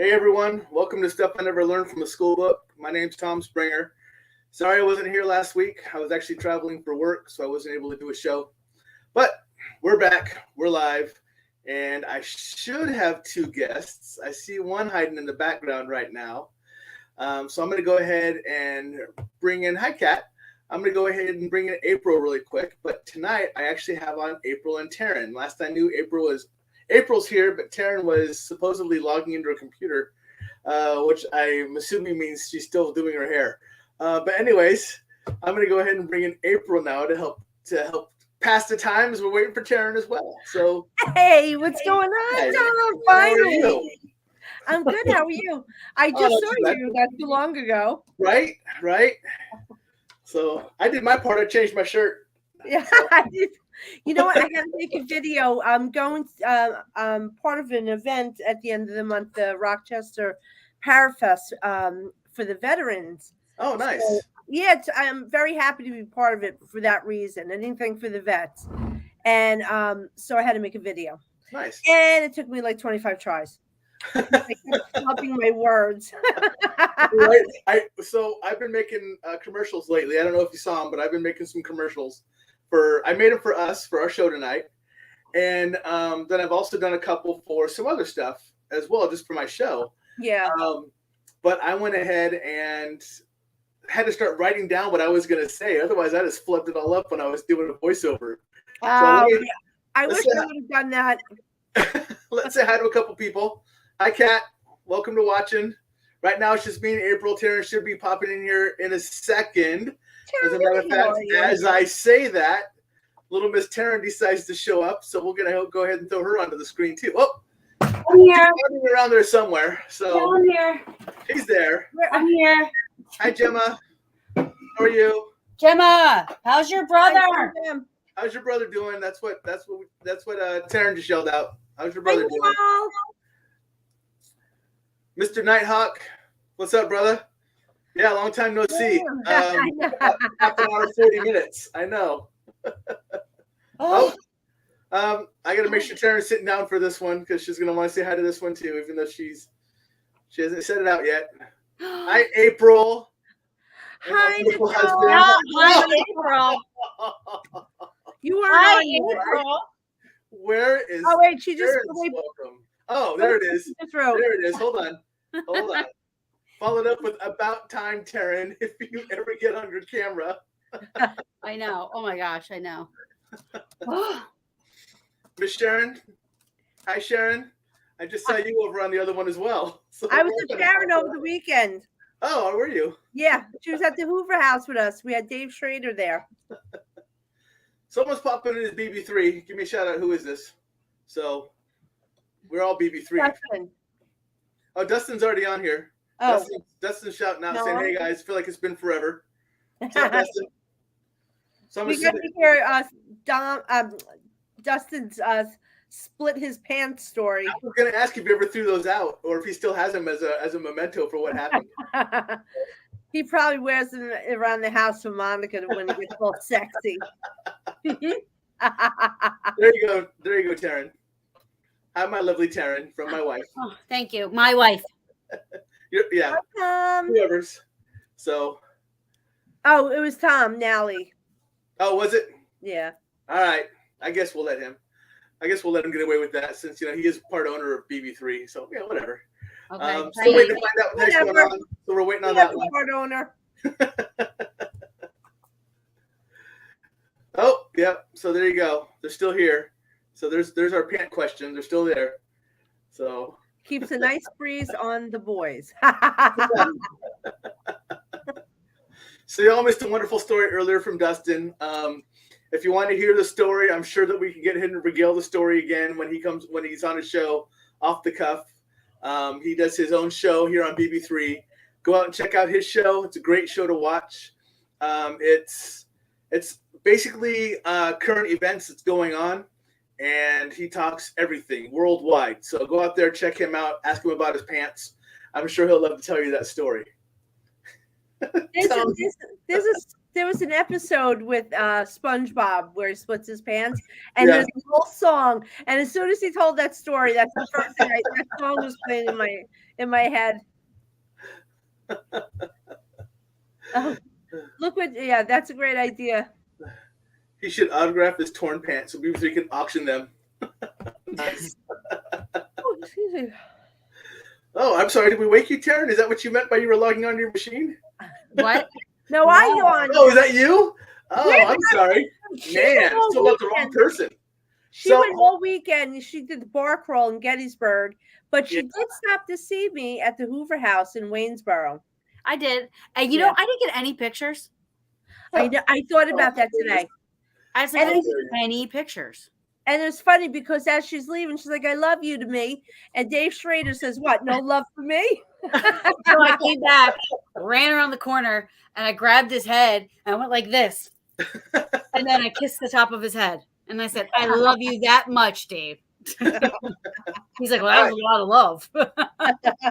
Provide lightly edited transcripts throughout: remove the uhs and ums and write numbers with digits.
Hey everyone, welcome to Stuff I Never Learned from the Schoolbook. My name's Tom Springer. Sorry I wasn't here last week. I was actually traveling for work, so I wasn't able to do a show. But we're back, we're live, and I should have two guests. I see one hiding in the background right now. So I'm going to go ahead and bring in, hi Kat. I'm going to go ahead and bring in April really quick. But tonight I actually have on April and Taryn. Last I knew April's here, but Taryn was supposedly logging into a computer, which I'm assuming means she's still doing her hair. But anyways, I'm going to go ahead and bring in April now to help pass the time as we're waiting for Taryn as well. So hey, what's going on, hey, Tom? Finally, I'm good. How are you? I just saw you not too long ago. Right. So I did my part. I changed my shirt. Yeah. You know what? I got to make a video. I'm going. Part of an event at the end of the month, the Rochester Parafest, for the veterans. Oh, nice. So, yeah, I'm very happy to be part of it for that reason. Anything for the vets, and so I had to make a video. Nice. And it took me like 25 tries. I kept stopping my words. Right. So I've been making commercials lately. I don't know if you saw them, but I've been making some commercials. I made them for us for our show tonight, and then I've also done a couple for some other stuff as well, just for my show. Yeah. But I went ahead and had to start writing down what I was going to say. Otherwise, I just flipped it all up when I was doing a voiceover. I wish I would have done that. Let's say hi to a couple people. Hi, Kat. Welcome to watching. Right now, it's just me and April. Taryn should be popping in here in a second. As a matter of fact, as I say that, little Miss Taryn decides to show up, so we're going to go ahead and throw her onto the screen, too. Oh, I'm here. She's around there somewhere. So I'm here. She's there. I'm here. Hi, Gemma. How are you? Gemma, how's your brother? How's your brother doing? That's what Taryn just yelled out. How's your brother doing? Mr. Nighthawk, what's up, brother? Yeah, long time no see. Half an hour, 40 minutes. I know. I got to make sure Taryn's sitting down for this one because she's going to want to say hi to this one too, even though she hasn't said it out yet. Hi, April. Hi, Nicole. Hi, April. You are Hi, April. Where is? Oh wait, she just. Welcome. Oh, there it is. There it is. Hold on. Followed up with about time, Taryn, if you ever get on your camera. I know. Oh my gosh, I know. Miss Sharon. Hi, Sharon. I just saw you over on the other one as well. So I was with Sharon over the weekend. Oh, where were you? Yeah, she was at the Hoover House with us. We had Dave Schrader there. Someone's popping in his BB3. Give me a shout out. Who is this? So we're all BB3. Dustin. Oh, Dustin's already on here. Oh. Dustin's shouting out saying, hey guys, feel like it's been forever. What's up, Dustin? So we got to hear Dustin's split his pants story. I was going to ask if you ever threw those out or if he still has them as a memento for what happened. He probably wears them around the house for Monica when he gets all sexy. There you go, Taryn. Hi, my lovely Taryn from my wife. Oh, thank you. My wife. Yeah. Whoever's. So. Oh, it was Tom Nally. Oh, was it? Yeah. All right. I guess we'll let him get away with that since he is part owner of BB3. So yeah, whatever. Okay. Still waiting to find out what's next going on. So we're waiting on that one. Part owner. Oh, yeah. So there you go. They're still here. So there's our pant question. They're still there. So keeps a nice breeze on the boys. So y'all missed a wonderful story earlier from Dustin. If you want to hear the story, I'm sure that we can get him to regale the story again when he's on a show off the cuff. He does his own show here on BB3. Go out and check out his show. It's a great show to watch. It's basically current events that's going on, and he talks everything worldwide. So go out there, check him out, ask him about his pants. I'm sure he'll love to tell you that story. There's there was an episode with SpongeBob where he splits his pants, and Yeah. there's a whole song. And as soon as he told that story, that's the first thing that song was playing in my head. Oh, look what! Yeah, that's a great idea. He should autograph his torn pants so we can auction them. Nice. Oh, excuse me. Oh, I'm sorry. Did we wake you, Taryn? Is that what you meant by you were logging on your machine? What? No, I yawned. Oh, is that you? Oh, Yeah, I'm sorry. She Man, went all still about the wrong weekend. person. She So- went all weekend. She did the bar crawl in Gettysburg, but she Yeah. did stop to see me at the Hoover House in Waynesboro. I did. And you Yeah. know, I didn't get any pictures. I thought about that today. I was like, And I didn't it's- get any pictures. And it's funny because as she's leaving, she's like, "I love you" to me. And Dave Schrader says, "What? No love for me?" So I came back, ran around the corner, and I grabbed his head and I went like this. And then I kissed the top of his head. And I said, I love you that much, Dave. He's like, well, that was a lot of love.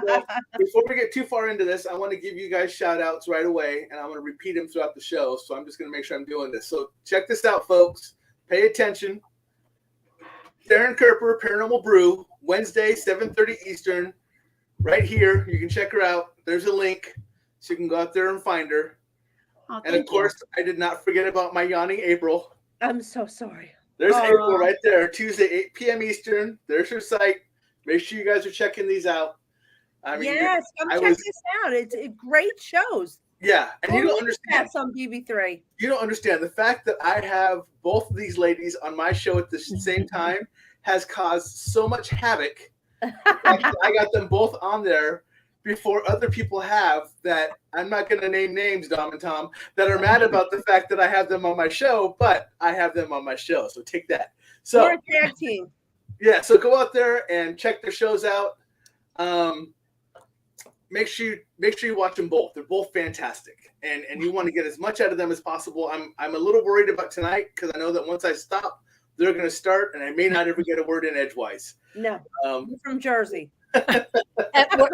Well, before we get too far into this, I want to give you guys shout outs right away, and I'm going to repeat them throughout the show. So I'm just going to make sure I'm doing this. So check this out, folks. Pay attention. Darren Kerper, Paranormal Brew, Wednesday, 7:30 Eastern, right here. You can check her out. There's a link, so you can go out there and find her. Oh, And of course, I did not forget about my yawning April. I'm so sorry. There's Aw. April right there, Tuesday, 8 p.m. Eastern. There's her site. Make sure you guys are checking these out. I mean, Yes, come I check was- this out. It's great shows. yeah, and you don't understand. That's on BB3. You don't understand the fact that I have both of these ladies on my show at the same time has caused so much havoc. The fact that I got them both on there before other people have, that I'm not going to name names, Dom and Tom, that are mad about the fact that I have them on my show, but I have them on my show. So take that. So We're a tag team. yeah, so go out there and check their shows out. Make sure you watch them both. They're both fantastic, and you want to get as much out of them as possible. I'm a little worried about tonight because I know that once I stop, they're going to start, and I may not ever get a word in edgewise. No, I'm from Jersey. And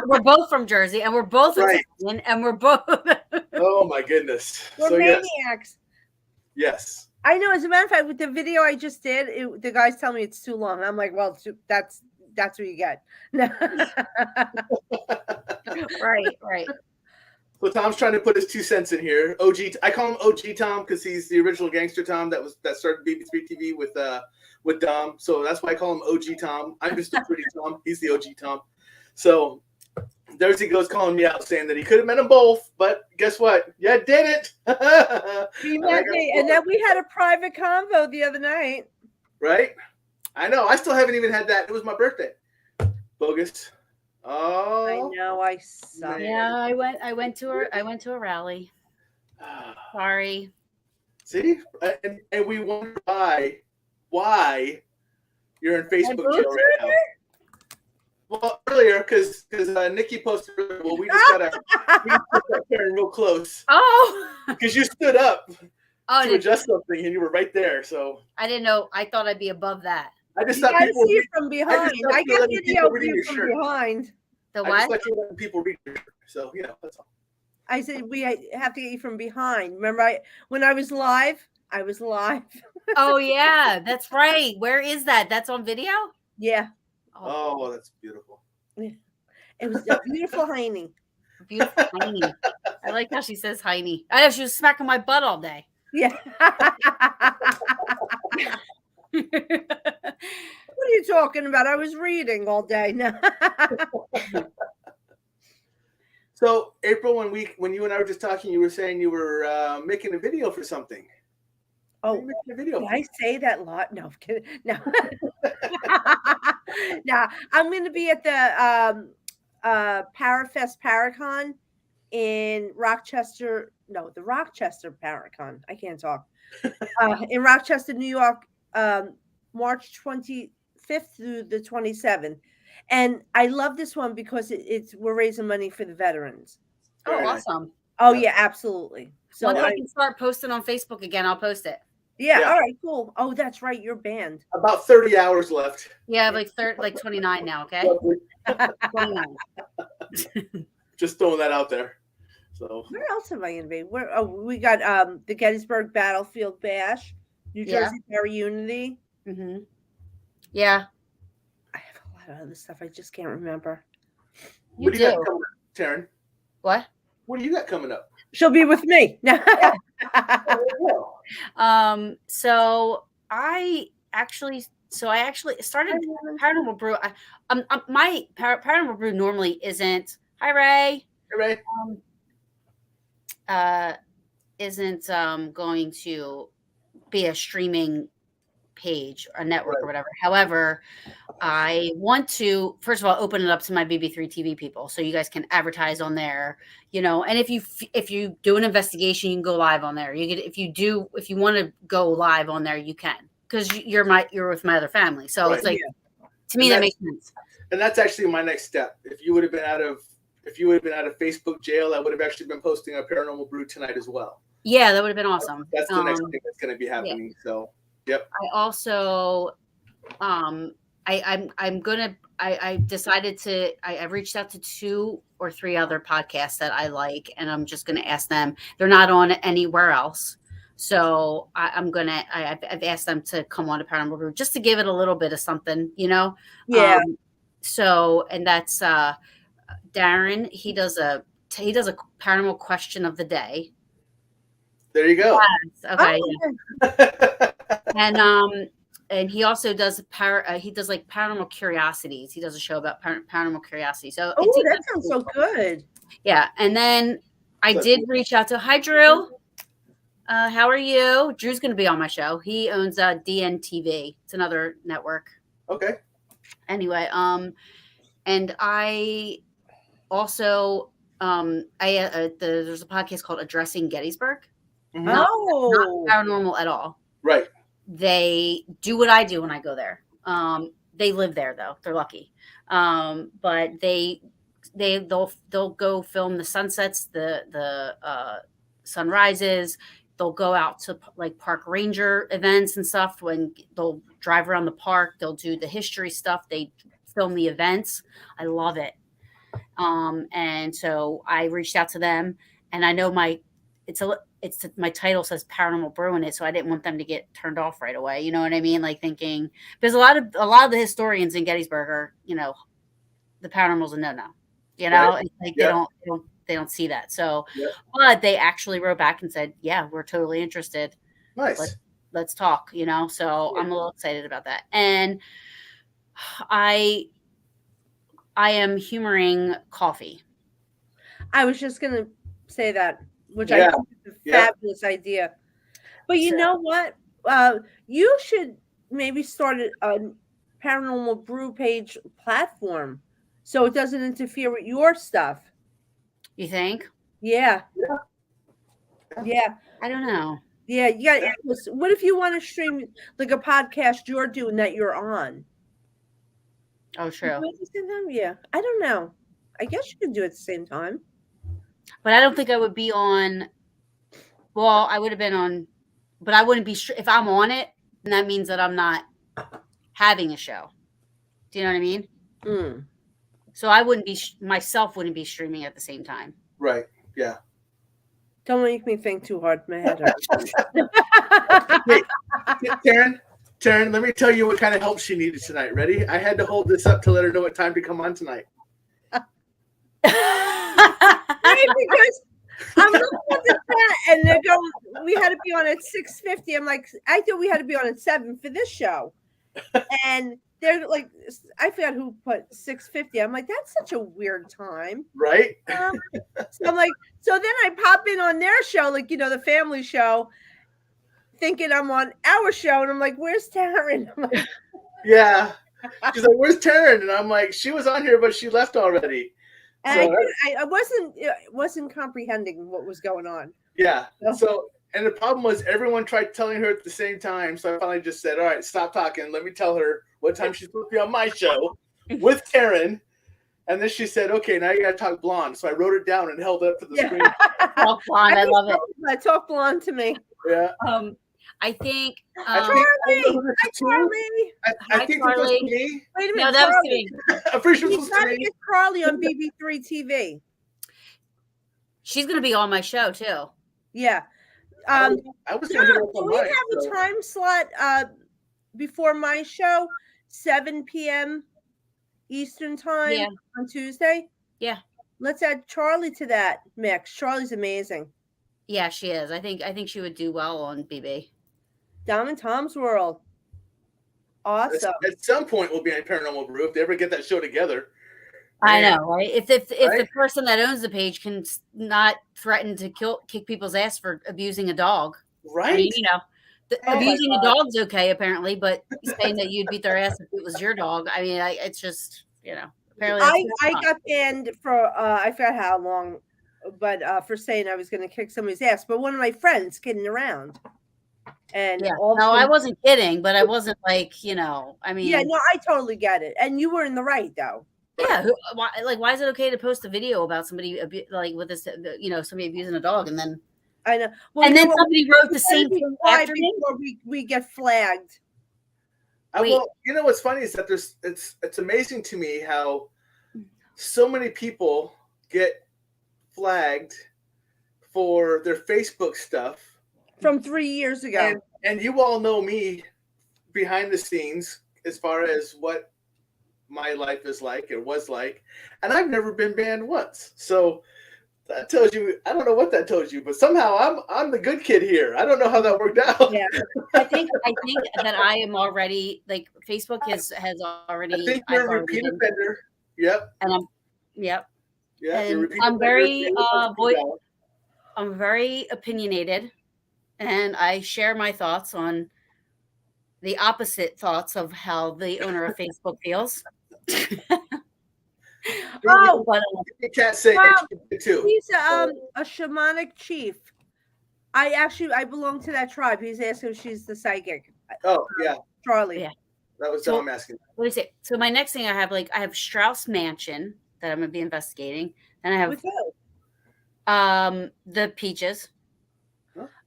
we're both from Jersey, and we're both Right. Italian, and we're both. Oh my goodness! We're So maniacs. yes. I know. As a matter of fact, with the video I just did, the guys tell me it's too long. I'm like, well, that's what you get. No. Right. So Tom's trying to put his 2 cents in here. OG, I call him OG Tom because he's the original gangster Tom that started BB3 TV with Dom. So that's why I call him OG Tom. I'm just a pretty Tom. He's the OG Tom. So there's he goes calling me out saying that he could have met them both, but guess what? Yeah, did it. We met me, and then we had a private convo the other night. Right? I know. I still haven't even had that. It was my birthday. Bogus. Oh. I know. I suck. Man. Yeah, I went to a rally. Sorry. See, and we wonder why you're in Facebook jail right now. Well, earlier because Nikki posted. Well, we just got Karen real close Oh. because you stood up Oh, to adjust something and you were right there. So I didn't know. I thought I'd be above that. I just You thought gotta people. see it from behind. thought I you were got letting video people of read you your from shirt. behind. The I just what? like you letting people read your shirt. So that's all. I said we have to get you from behind. Remember, when I was live, I was live. Oh yeah, that's right. Where is that? That's on video. Yeah, Oh, that's beautiful. it was a beautiful Heine. Beautiful Heine. I like how she says Heine. I know she was smacking my butt all day. Yeah. What are you talking about? I was reading all day. No. So April, when you and I were just talking, you were saying you were making a video for something. What are Oh, you making a video did for? I say that lot? No, I'm kidding. No. No, I'm going to be at the Parafest Paracon in Rochester. No, the Rochester Paracon. I can't talk. In Rochester, New York, March 25th through the 27th. And I love this one because we're raising money for the veterans. Oh, Very nice. awesome. Oh, Yep. yeah, absolutely. So Once I can start posting on Facebook again, I'll post it. yeah, Yeah. all right, cool. Oh, that's right, you're banned. About 30 hours left. Yeah, like 29 now. Okay, 29. Just throwing that out there. So Where else am I going to be? We got the Gettysburg Battlefield Bash, New Yeah. Jersey Perry Unity. Mm-hmm. Yeah. I have a lot of other stuff. I just can't remember. You what do you got do. coming up, Taryn? What? What do you got coming up? She'll be with me. So I actually started Paranormal Brew. My Paranormal Brew normally isn't. Hi, Ray. Hey, Ray. Isn't going to be a streaming page or network or whatever. However, I want to first of all open it up to my BB3 TV people, so you guys can advertise on there. And if you do an investigation, you can go live on there. If you want to go live on there, you can, because you're with my other family. So it's like, to me, that makes sense. And that's actually my next step. If you would have been out of Facebook jail, I would have actually been posting a Paranormal Brew tonight as well. Yeah, that would have been awesome. That's the next thing that's going to be happening. Yeah. So, yep. I also, I decided I've reached out to 2 or 3 other podcasts that I like, and I'm just going to ask them. They're not on anywhere else. So I've asked them to come on to Paranormal Brew just to give it a little bit of something, Yeah. And that's Darren. He does a paranormal question of the day. There you go. Yes, okay. And he also does he does like paranormal curiosities. He does a show about paranormal curiosities. So that sounds so good. Yeah, and then I did reach out to Drew. How are you? Drew's going to be on my show. He owns DNTV. It's another network. Okay. Anyway, and I also there's a podcast called Addressing Gettysburg. Mm-hmm. Not paranormal at all. Right. They do what I do when I go there. They live there though. They're lucky. But they'll go film the sunsets, the sunrises. They'll go out to like park ranger events and stuff. When they'll drive around the park, they'll do the history stuff. They film the events. I love it. And so I reached out to them, and I know my title says Paranormal Brew in it, so I didn't want them to get turned off right away. You know what I mean? Like thinking, because a lot of the historians in Gettysburg are, the paranormal's a no-no. Right. It's like they don't see that. So, but they actually wrote back and said, yeah, we're totally interested. Nice. Let's talk, so I'm a little excited about that. And I am humoring coffee. I was just going to say that, which I think is a fabulous idea. But you know what? You should maybe start a Paranormal Brew page platform so it doesn't interfere with your stuff. You think? Yeah. I don't know. Yeah, you got. What if you want to stream like a podcast you're doing that you're on? Oh, true. Yeah, I don't know. I guess you can do it at the same time. But I don't think I would be on. Well, I would have been on, but I wouldn't be. If I'm on it, then that means that I'm not having a show. Do you know what I mean? Mm. So I wouldn't be myself. Wouldn't be streaming at the same time. Right. Yeah. Don't make me think too hard. My head Wait, Taryn, let me tell you what kind of help she needed tonight. Ready? I had to hold this up to let her know what time to come on tonight. Because I'm looking at the chat and they're going, we had to be on at 6:50. I'm like, I thought we had to be on at 7 for this show. And they're like, I forgot who put 6:50. I'm like, that's such a weird time. Right? So I'm like, so then I pop in on their show, like, the family show, thinking I'm on our show. And I'm like, where's Taryn? I'm like, yeah. She's like, where's Taryn? And I'm like, she was on here, but she left already. And I wasn't comprehending what was going on. Yeah. So, and the problem was everyone tried telling her at the same time. So I finally just said, all right, stop talking. Let me tell her what time she's supposed to be on my show with Taryn. And then she said, okay, now you got to talk blonde. So I wrote it down and held it up to the screen. Talk blonde. I love it. Talk blonde to me. Yeah. I think. Charlie. I think it was me. Wait a minute. No, that was to Charlie. me. I'm pretty sure it was You to gotta me. get Charlie on BB3 TV. She's going to be on my show too. Yeah. I was going to hit up Do on we mine. have a time slot before my show? 7 p.m. Eastern time on Tuesday? Yeah. Let's add Charlie to that mix. Charlie's amazing. Yeah, she is. I think she would do well on BB. Dom and Tom's World. Awesome. At some point, we'll be on Paranormal Brew if they ever get that show together. I know, right? If the person that owns the page can not threaten to kick people's ass for abusing a dog, right? I mean, abusing a dog's okay apparently, but saying that you'd beat their ass if it was your dog, I mean, it's just apparently. I got banned for I forgot how long, but for saying I was going to kick somebody's ass. But one of my friends kidding around. And I wasn't kidding, but I wasn't like, I mean. Yeah, no, I totally get it. And you were in the right, though. Yeah. Why is it okay to post a video about somebody with this, somebody abusing a dog and then. I know. Well, and then somebody wrote the same thing after me. Before we get flagged. Well, what's funny is that it's amazing to me how so many people get flagged for their Facebook stuff. From 3 years ago. And you all know me behind the scenes as far as what my life is like or was like. And I've never been banned once. So that tells you, I don't know what that tells you, but somehow I'm the good kid here. I don't know how that worked out. Yeah. I think that I am already, like, Facebook has already. I think you're a repeat offender. Yep. And yep. Yeah. And I'm very opinionated. And I share my thoughts on the opposite thoughts of how the owner of Facebook feels. You can't say it too. He's a shamanic chief. I belong to that tribe. He's asking if she's the psychic. Oh, yeah. Charlie. Yeah. That was Dom asking. What do you say? So my next thing I have Strauss Mansion that I'm going to be investigating. Then I have the Peaches.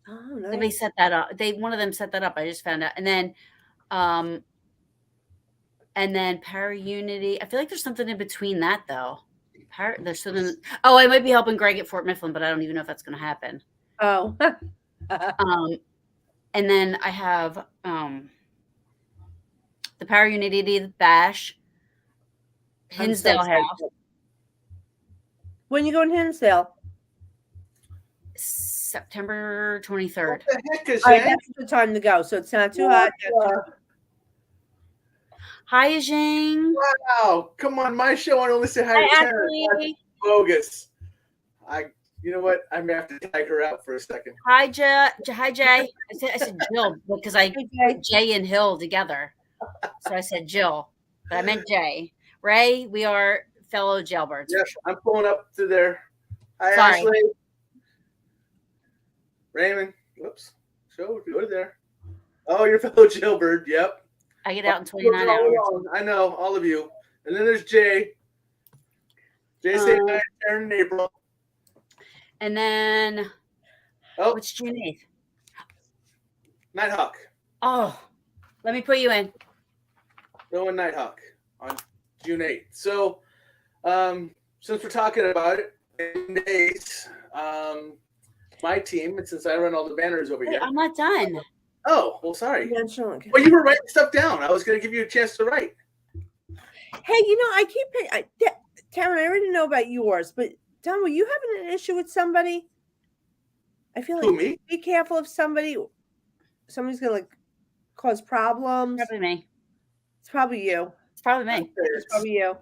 Oh, nice. Somebody set that up. One of them set that up. I just found out. And then Para Unity. I feel like there's something in between that though. There's something. Oh, I might be helping Greg at Fort Mifflin, but I don't even know if that's going to happen. Oh. And then I have the Para Unity Bash, Hinsdale House. When you going to Hinsdale? September 23rd. What the heck is that? That's the time to go, so it's not too hot. Hi, Jing. Wow, come on, my show. I only say hi to Karen. That's bogus. You know what? I'm gonna have to tag her out for a second. Hi, Jay. Hi, Jay. I said Jill because I put Jay and Hill together, so I said Jill, but I meant Jay. Ray, we are fellow jailbirds. Yes, I'm pulling up to there. Hi, Sorry. Ashley. Raymond. Whoops. Go to there. Oh, you're fellow jailbird. Yep. I get out in 29 hours. I know, all of you. And then there's Jay. Jay say hi to Karen and April. And then, what's June 8th? Nighthawk. Oh, let me put you in. No one Nighthawk on June 8th. So, since we're talking about it, in days, my team, and since I run all the banners over here. I'm not done. Oh, well, sorry. Yeah, sure. Well, you were writing stuff down. I was going to give you a chance to write. Hey, I keep Karen, I already know about yours, but Don, were you having an issue with somebody? I feel like me? Be careful of somebody's gonna cause problems. Probably me. It's probably you. It's probably me. It's probably you.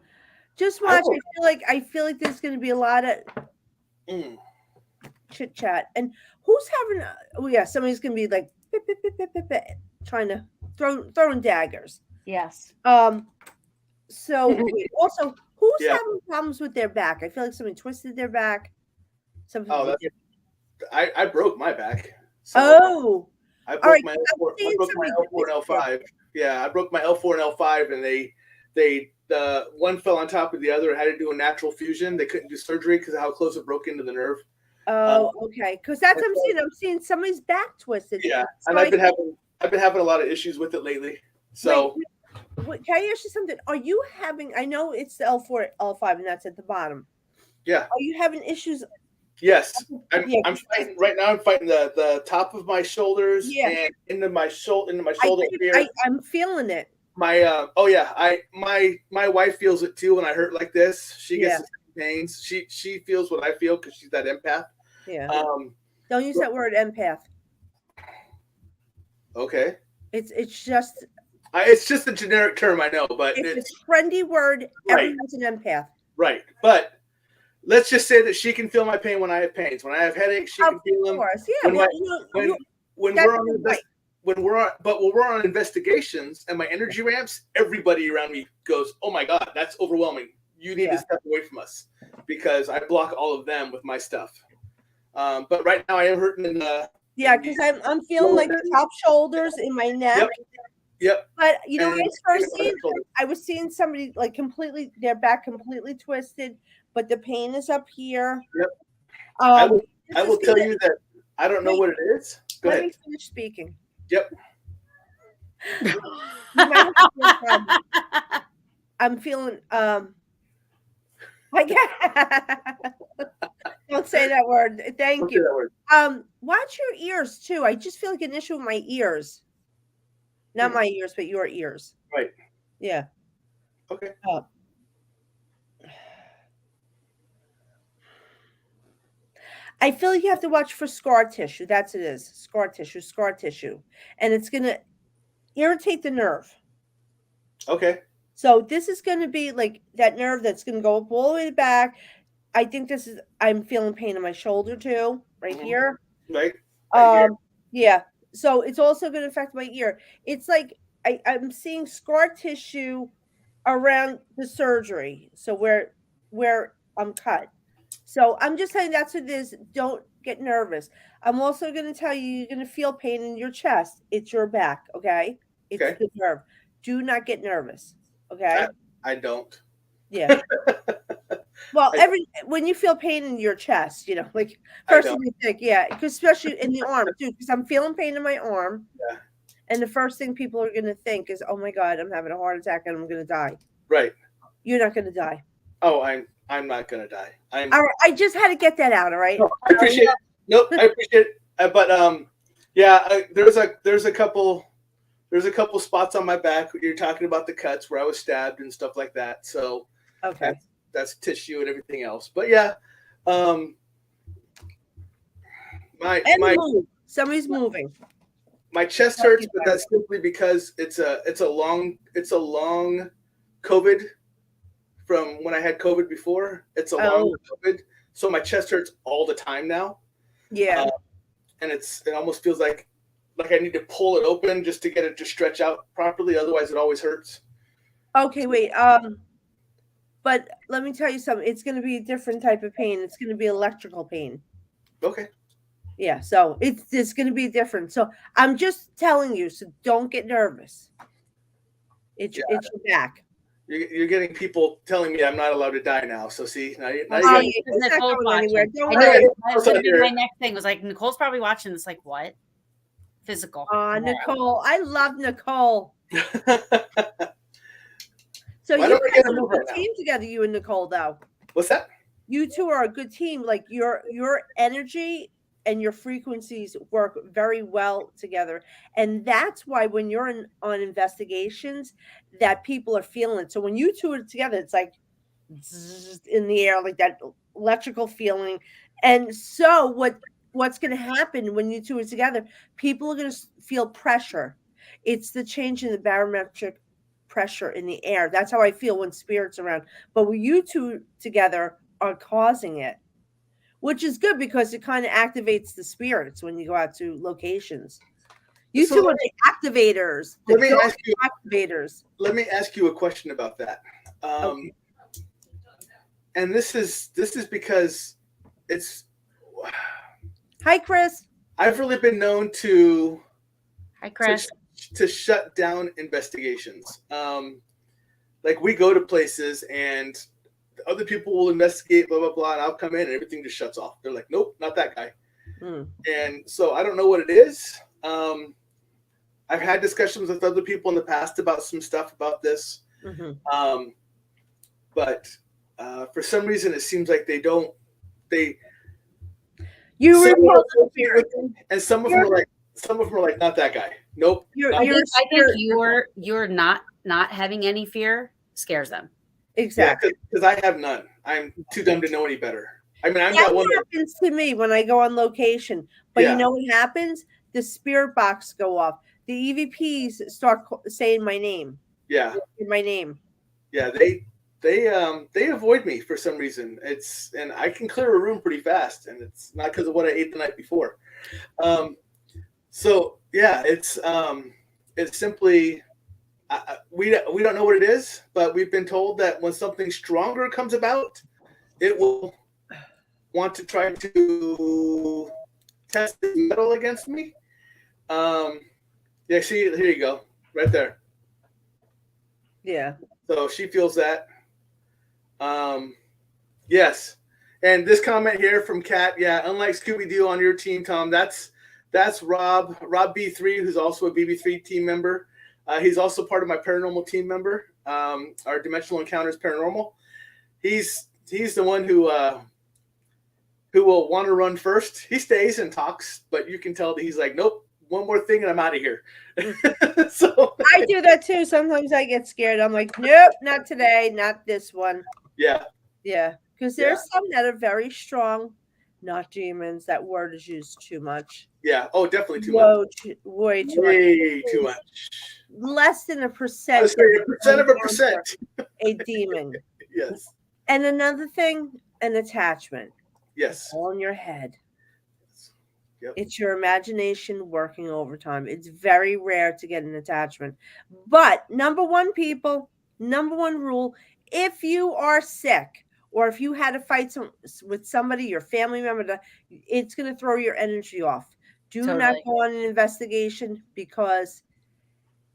Just watch. I feel like there's gonna be a lot of chit chat. And who's having somebody's gonna be like trying to throwing daggers. Yes. So also, who's having problems with their back? I feel like somebody twisted their back. I broke my back. So I broke my L4 and L5. Yeah, I broke my L4 and L5, and they one fell on top of the other. Had to do a natural fusion. They couldn't do surgery because of how close it broke into the nerve. Oh, okay. Because that's what I'm seeing. I'm seeing somebody's back twisted. Yeah, and I've been having a lot of issues with it lately. So. Wait, can I ask you something? Are you having? I know it's the L4, L5, and that's at the bottom. Yeah. Are you having issues Yes, Yeah, I'm fighting right now. I'm fighting the top of my shoulders Yeah. and into my shoulder here. I'm feeling it. My oh yeah, my wife feels it too when I hurt like this. She gets Yeah. the same pains. She feels what I feel because she's that empath. Yeah. Um, Don't use that word empath. okay, It's just it's just a generic term, I know, but it's a trendy word. Right. Everyone's an empath. right. But let's just say that she can feel my pain when I have pains. When I have headaches, she can feel them. Of course, yeah. When Well, when that's we're on right. when we're on investigations and my energy ramps, everybody around me goes, "Oh my God, that's overwhelming. You need to step away from us," because I block all of them with my stuff. But right now I am hurting in the because I'm feeling like top shoulders in my neck. Yep. But you know, And I was seeing somebody like completely their back completely twisted, but the pain is up here. Yep. I will tell you that I don't know what it is. Go Let ahead. me finish speaking. Yep. I'm feeling I don't say that word. Thank you. That word. Watch your ears too. I just feel like an issue with my ears. Not my ears, but your ears. Right. Yeah. Okay. I feel like you have to watch for scar tissue. That's what it is. Scar tissue. And it's going to irritate the nerve. Okay. So this is going to be like that nerve that's going to go up all the way back. I think I'm feeling pain in my shoulder too, right here. Right. Yeah. So it's also going to affect my ear. It's like I'm seeing scar tissue around the surgery. So where I'm cut. So I'm just saying that's what it is. Don't get nervous. I'm also going to tell you you're going to feel pain in your chest. It's your back, okay? It's the nerve. Do not get nervous, okay? I don't. Yeah. Well, when you feel pain in your chest, you know, like first thing you think, especially in the arm too, because I'm feeling pain in my arm. Yeah. And the first thing people are going to think is, "Oh my God, I'm having a heart attack and I'm going to die." Right. You're not going to die. Oh, I'm not going to die. All right. I just had to get that out. All right. No, I appreciate it. Nope, I appreciate it. But there's a couple spots on my back. You're talking about the cuts where I was stabbed and stuff like that. So okay. That's tissue and everything else. But yeah, somebody's moving. My chest hurts, but that's simply because it's a long COVID from when I had COVID before. It's a long COVID, so my chest hurts all the time now. Yeah, and it almost feels like I need to pull it open just to get it to stretch out properly. Otherwise, it always hurts. Okay, wait. But let me tell you something. It's going to be a different type of pain. It's going to be electrical pain. Okay. Yeah, so it's going to be different. So I'm just telling you. So don't get nervous. It's your back. You're getting people telling me I'm not allowed to die now. So see, now you're Nicole's watching. Don't worry. My next thing was like Nicole's probably watching this. Like what? Physical. Nicole, I love Nicole. So you guys are a good team together, you and Nicole, though. What's that? You two are a good team. Like your energy and your frequencies work very well together. And that's why when you're on investigations, that people are feeling it. So when you two are together, it's like in the air, like that electrical feeling. And so what's going to happen when you two are together, people are going to feel pressure. It's the change in the barometric pressure in the air. That's how I feel when spirit's around. But when you two together are causing it, which is good because it kind of activates the spirits when you go out to locations. You two are the activators. Let me ask you a question about that. Okay. And this is because it's. Hi, Chris. I've really been known to. Hi, Chris. To shut down investigations. Like we go to places and other people will investigate, blah, blah, blah, and I'll come in and everything just shuts off. They're like, nope, not that guy. And so I don't know what it is. I've had discussions with other people in the past about some stuff about this. But for some reason, it seems like they You some were repulse the associated with spirit. him, and some of them were like, not that guy. Nope. You're, I you're think, a I think spirit. you're not having any fear scares them. Exactly. because I have none. I'm too dumb to know any better. I mean, I'm That that one. happens to me when I go on location. But Yeah. you know what happens? The spirit box go off. The EVPs start saying my name. Yeah. My name. Yeah. They avoid me for some reason. And I can clear a room pretty fast, and it's not because of what I ate the night before. So yeah, it's simply. We don't know what it is, but we've been told that when something stronger comes about, it will want to try to test the metal against me. Yeah, here you go, right there. Yeah. So she feels that. Yes, and this comment here from Kat. Yeah, unlike Scooby Doo on your team, Tom, that's Rob B3, who's also a BB3 team member. He's also part of my paranormal team member, our Dimensional Encounters Paranormal. He's the one who will want to run first. He stays and talks, but you can tell that he's like, nope, one more thing and I'm out of here. So I do that too. Sometimes I get scared. I'm like, nope, not today, not this one. yeah. Yeah. Because there's some that are very strong, not demons. That word is used too much. Yeah. Oh, definitely too much. Way too Way too much. Less than a I percent. was saying 1% of a percent. A demon. Yes. And another thing, an attachment. Yes. All in your head. Yep. It's your imagination working overtime. It's very rare to get an attachment. But number one rule, if you are sick or if you had to fight with somebody, your family member, it's going to throw your energy off. Do not go on an investigation because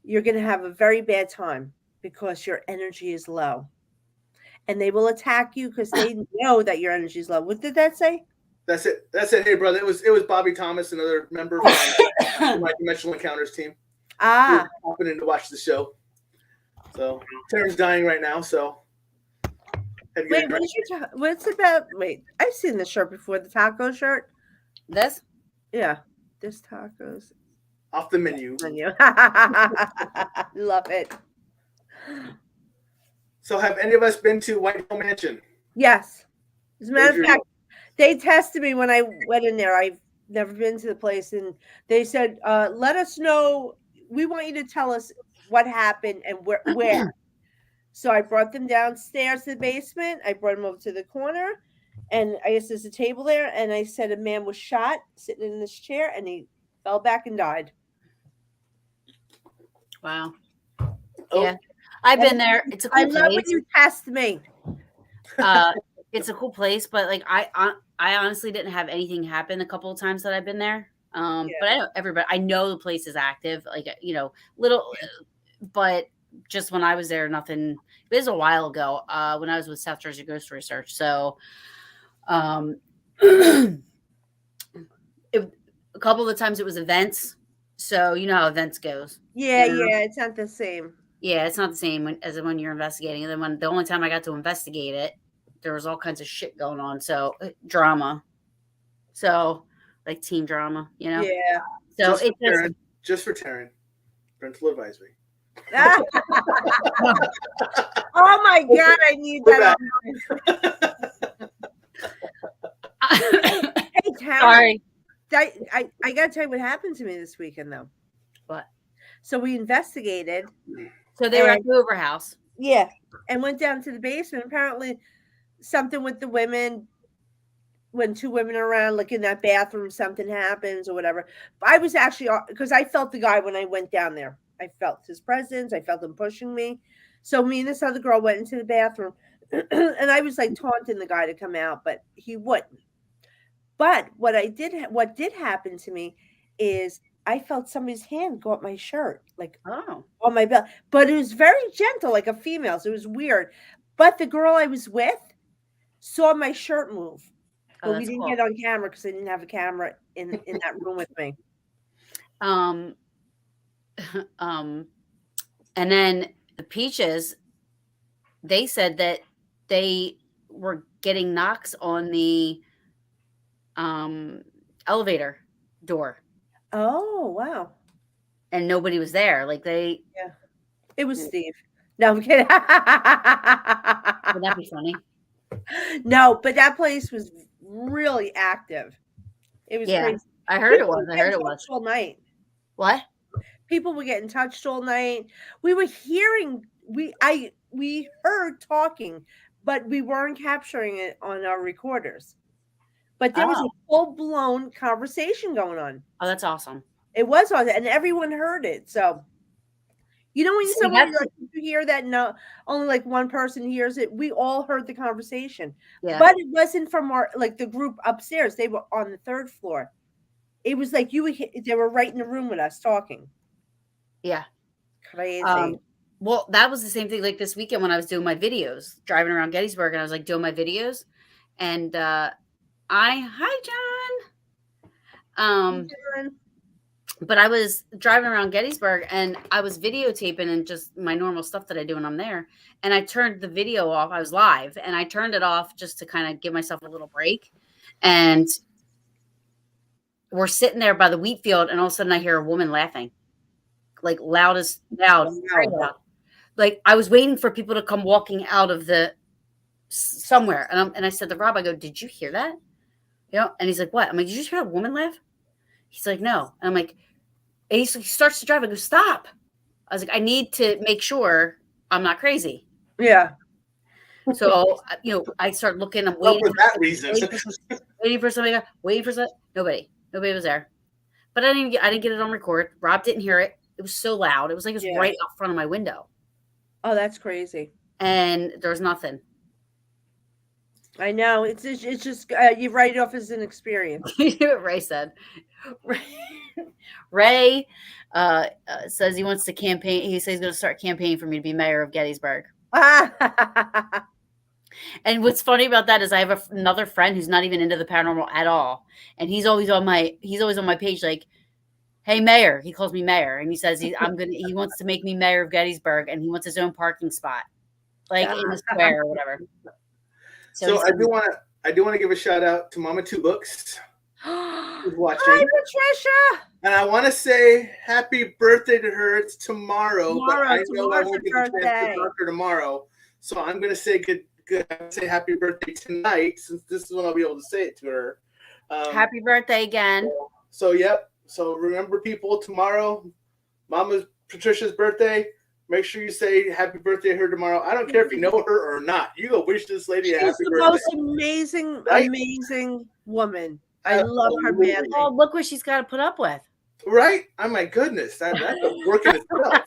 you're going to have a very bad time because your energy is low. And they will attack you because they know that your energy is low. What did that say? That's it. Hey, brother. It was Bobby Thomas, another member from my Dimensional Encounters team. Ah. Hopping in to watch the show. So Taryn's dying right now. So wait, what's about? Wait, I've seen this shirt before. The taco shirt. This? Yeah, this tacos. Off the menu. Love it. So have any of us been to White Hill Mansion? Yes. As a matter of fact, they tested me when I went in there. I've never been to the place, and they said, "Let us know. We want you to tell us what happened and where." So I brought them downstairs to the basement. I brought them over to the corner, and I guess there's a table there. And I said a man was shot sitting in this chair, and he fell back and died. Wow. Oh. Yeah, I've been there. It's a cool place. I love when you test me. It's a cool place, but like I honestly didn't have anything happen a couple of times that I've been there. But I know the place is active, like but just when I was there, nothing. It was a while ago when I was with South Jersey Ghost Research. So, a couple of the times it was events. So you know how events goes. Yeah, it's not the same. Yeah, it's not the same as when you're investigating. And then the only time I got to investigate it, there was all kinds of shit going on. So drama. So like team drama, you know? Yeah. So just for Taryn. Parental advisory. Oh my God, I need that. Hey, Taryn. Sorry. I gotta tell you what happened to me this weekend though. What? So we investigated. So they were at the Hoover house. Yeah. And went down to the basement. Apparently something with the women, when two women are around, like in that bathroom, something happens or whatever. I was actually, because I felt the guy when I went down there. I felt his presence. I felt him pushing me. So me and this other girl went into the bathroom and I was like taunting the guy to come out, but he wouldn't. But what did happen to me is I felt somebody's hand go up my shirt, like on my belt. But it was very gentle, like a female's. It was weird. But the girl I was with saw my shirt move. But we didn't get on camera because I didn't have a camera in that room with me. And then the Peaches, they said that they were getting knocks on the elevator door, Oh, wow. and nobody was there. Like they, Yeah. It was Steve. No, I'm kidding. would that be funny? No, but that place was really active. It was Yeah, crazy. I heard it People was. were I heard getting it touched was. all night. What? People were getting touched all night. We were hearing we heard talking, but we weren't capturing it on our recorders. But there was a Oh, full-blown conversation going on. oh, that's awesome. It was on, and everyone heard it. So you know when See, someone that's like you hear that no only like one person hears it, we all heard the conversation. yeah, But it wasn't from our like the group upstairs. They were on the third floor. It was like they were right in the room with us talking. yeah. Crazy. Well, that was the same thing. Like this weekend when I was doing my videos, driving around Gettysburg, and I was like doing my videos, and hi John. But I was driving around Gettysburg and I was videotaping and just my normal stuff that I do when I'm there. And I turned the video off. I was live and I turned it off just to kind of give myself a little break. And we're sitting there by the wheat field, and all of a sudden I hear a woman laughing, like loud as loud, very loud. Like I was waiting for people to come walking out of the somewhere. And I said to Rob, I go, did you hear that? You know, and he's like, what? I'm like, did you just hear a woman laugh? He's like, no. And I'm like, and he starts to drive. I go, stop. I was like, I need to make sure I'm not crazy. Yeah. So, you know, I start looking. I'm Well, waiting for that reason. waiting for somebody. Waiting for somebody. Nobody was there. But I didn't get it on record. Rob didn't hear it. It was so loud. It was like it was right out front of my window. Oh, that's crazy. And there was nothing. I know. It's just you write it off as an experience. What Ray said. Ray says he wants to campaign. He says he's going to start campaigning for me to be mayor of Gettysburg. And what's funny about that is I have another friend who's not even into the paranormal at all, and he's always on my page like, "Hey, mayor." He calls me mayor, and he says he wants to make me mayor of Gettysburg, and he wants his own parking spot, like in the square or whatever. So I do want to give a shout out to Mama Two Books who's watching. Hi, Patricia. And I want to say happy birthday to her. It's tomorrow, but I know I won't get the chance to talk to her tomorrow. So I'm going to say say happy birthday tonight, since this is when I'll be able to say it to her. Happy birthday again. So yep. So remember, people, tomorrow, Patricia's birthday. Make sure you say happy birthday to her tomorrow. I don't care if you know her or not. You go wish this lady a happy birthday. She's the most amazing, amazing woman. I love her, man. Oh, look what she's got to put up with. Right? Oh my goodness, that's a work in itself.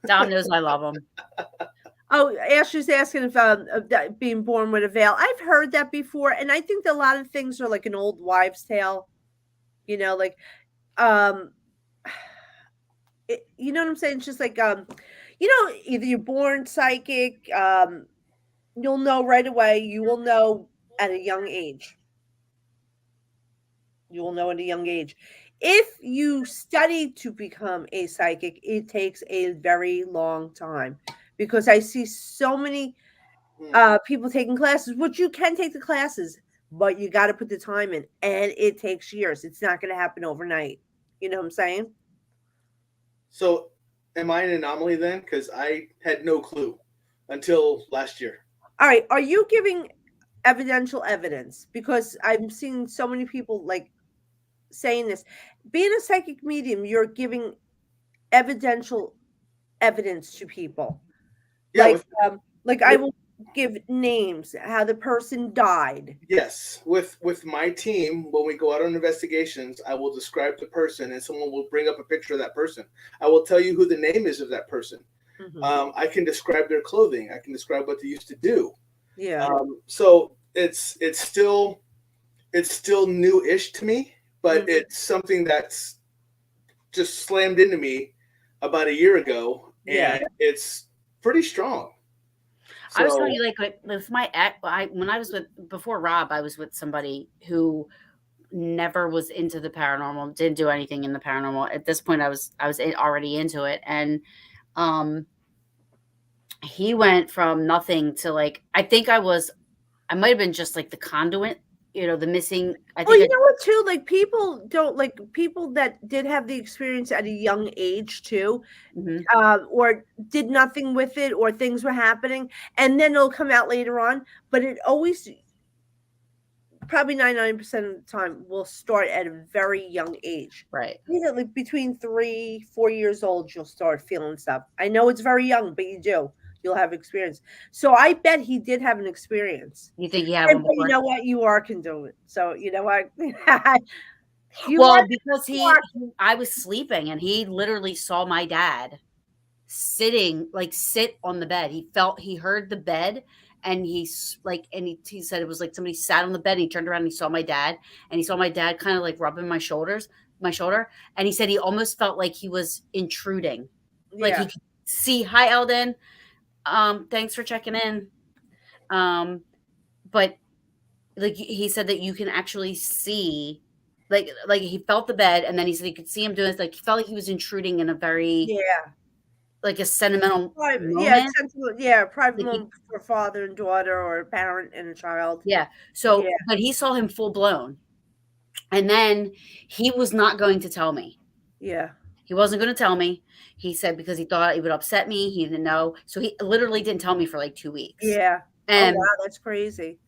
Dom knows I love him. Oh, Ashley's asking if being born with a veil. I've heard that before, and I think that a lot of things are like an old wives' tale. You know, like, you know what I'm saying? It's just like, you know, either you're born psychic, you'll know right away. You will know at a young age. You will know at a young age. If you study to become a psychic, it takes a very long time, because I see so many people taking classes, which you can take the classes, but you got to put the time in, and it takes years. It's not going to happen overnight. You know what I'm saying? So am I an anomaly then? Because I had no clue until last year. All right. Are you giving evidential evidence? Because I'm seeing so many people like saying this. Being a psychic medium, you're giving evidential evidence to people. Yeah, like I will give names, how the person died. Yes, with my team, when we go out on investigations, I will describe the person, and someone will bring up a picture of that person. I will tell you who the name is of that person. Mm-hmm. I can describe their clothing. I can describe what they used to do. Yeah. So it's still new-ish to me, but mm-hmm. It's something that's just slammed into me about a year ago, and it's pretty strong. So, I was telling you, like with my ex, when I was before Rob, I was with somebody who never was into the paranormal, didn't do anything in the paranormal. At this point, I was already into it, and he went from nothing to like, I think I was I might have been just like the conduit, the missing. I Well, think you know what, too? Like, people don't like people that did have the experience at a young age, too, Mhm. or did nothing with it, or things were happening, and then it'll come out later on. But it always, probably 99% of the time, will start at a very young age. Right. Like between 3, 4 years old, you'll start feeling stuff. I know it's very young, but you do. You'll have experience. So I bet he did have an experience. You think you had And one but you before? know what? You are condoning. So you know what? Well, because I was sleeping and he literally saw my dad sit on the bed. He heard the bed and he said it was like somebody sat on the bed and he turned around and he saw my dad and he saw my dad kind of like rubbing my shoulder. And he said he almost felt like he was intruding. Like he Yeah. could see, hi Eldon. Thanks for checking in. But like he said that you can actually see like he felt the bed and then he said he could see him doing this, like he felt like he was intruding in a very Yeah. like a sentimental Private, moment. private Like moment for father and daughter, or a parent and a child. Yeah. So, Yeah. but he saw him full blown. And then he was not going to tell me. Yeah. He wasn't going to tell me. He said because he thought it would upset me. He didn't know. So he literally didn't tell me for like 2 weeks. Yeah. And oh wow, that's crazy.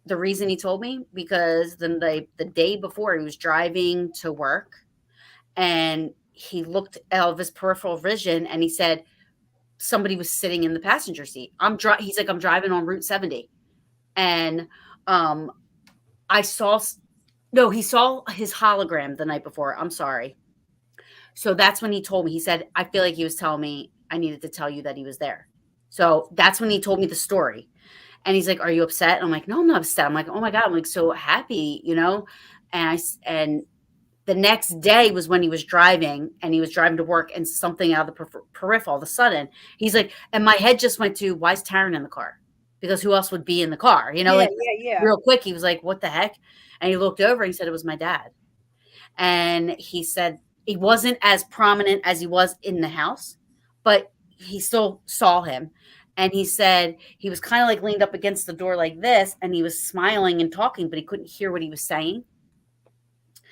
the reason he told me because then the day before he was driving to work and he looked out of his peripheral vision and he said somebody was sitting in the passenger seat. He's like, I'm driving on Route 70. And he saw his hologram the night before. I'm sorry. So that's when he told me. He said, I feel like he was telling me I needed to tell you that he was there. So that's when he told me the story. And he's like, are you upset? And I'm like, no, I'm not upset. I'm like, oh my God. I'm like so happy, and the next day was when he was driving to work and something out of the peripheral, all of a sudden he's like, and my head just went to, why is Taryn in the car? Because who else would be in the car? Yeah. Real quick. He was like, what the heck? And he looked over and he said, it was my dad. And he said he wasn't as prominent as he was in the house, but he still saw him. And he said he was kind of like leaned up against the door like this, and he was smiling and talking, but he couldn't hear what he was saying.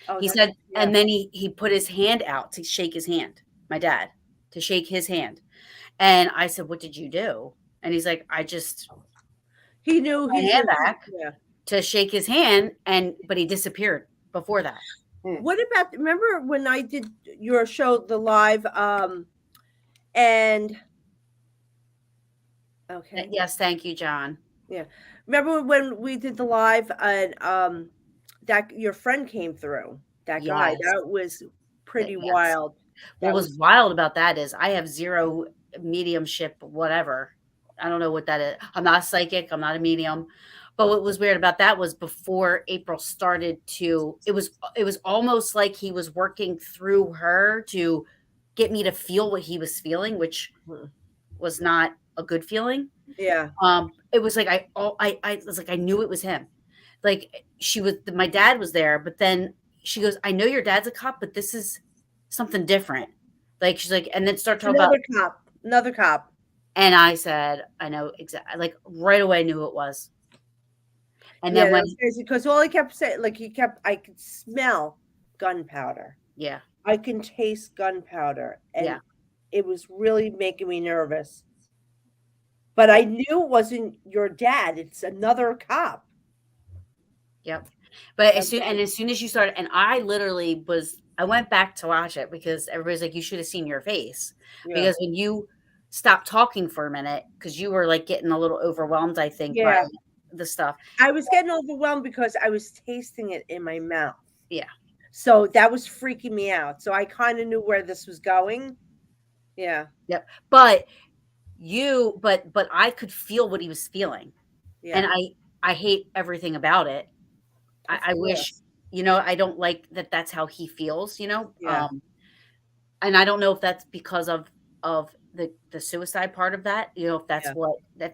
Oh, He said, and then he put his hand out to shake his hand, my dad, to shake his hand. And I said, what did you do? And he's like, he knew his hand back to shake his hand, but he disappeared before that. What about, remember when I did your show, the live, and okay. Yes, thank you, John. Yeah. Remember when we did the live and that your friend came through? That guy. Yes. That was pretty Yes. wild. What was wild about that is I have zero mediumship, whatever. I don't know what that is. I'm not a psychic. I'm not a medium. But what was weird about that was before April started it was almost like he was working through her to get me to feel what he was feeling, which was not a good feeling. Yeah. It was like I was like, I knew it was him. Like my dad was there, but then she goes, I know your dad's a cop, but this is something different. Like she's like, and then start talking about another cop. And I said, I know exactly. Like right away, I knew it was. And yeah, then when crazy because all he kept saying, like I could smell gunpowder. Yeah, I can taste gunpowder, and it was really making me nervous. But I knew it wasn't your dad; it's another cop. Yep. But as soon as you started, and I literally I went back to watch it because everybody's like, you should have seen your face. Because when you stopped talking for a minute, because you were like getting a little overwhelmed, I think, by the stuff. I was getting overwhelmed because I was tasting it in my mouth. Yeah. So that was freaking me out. So I kind of knew where this was going. Yeah. Yep. But I could feel what he was feeling. Yeah. And I hate everything about it. I wish, I don't like that that's how he feels, Yeah. And I don't know if that's because of the suicide part of that, if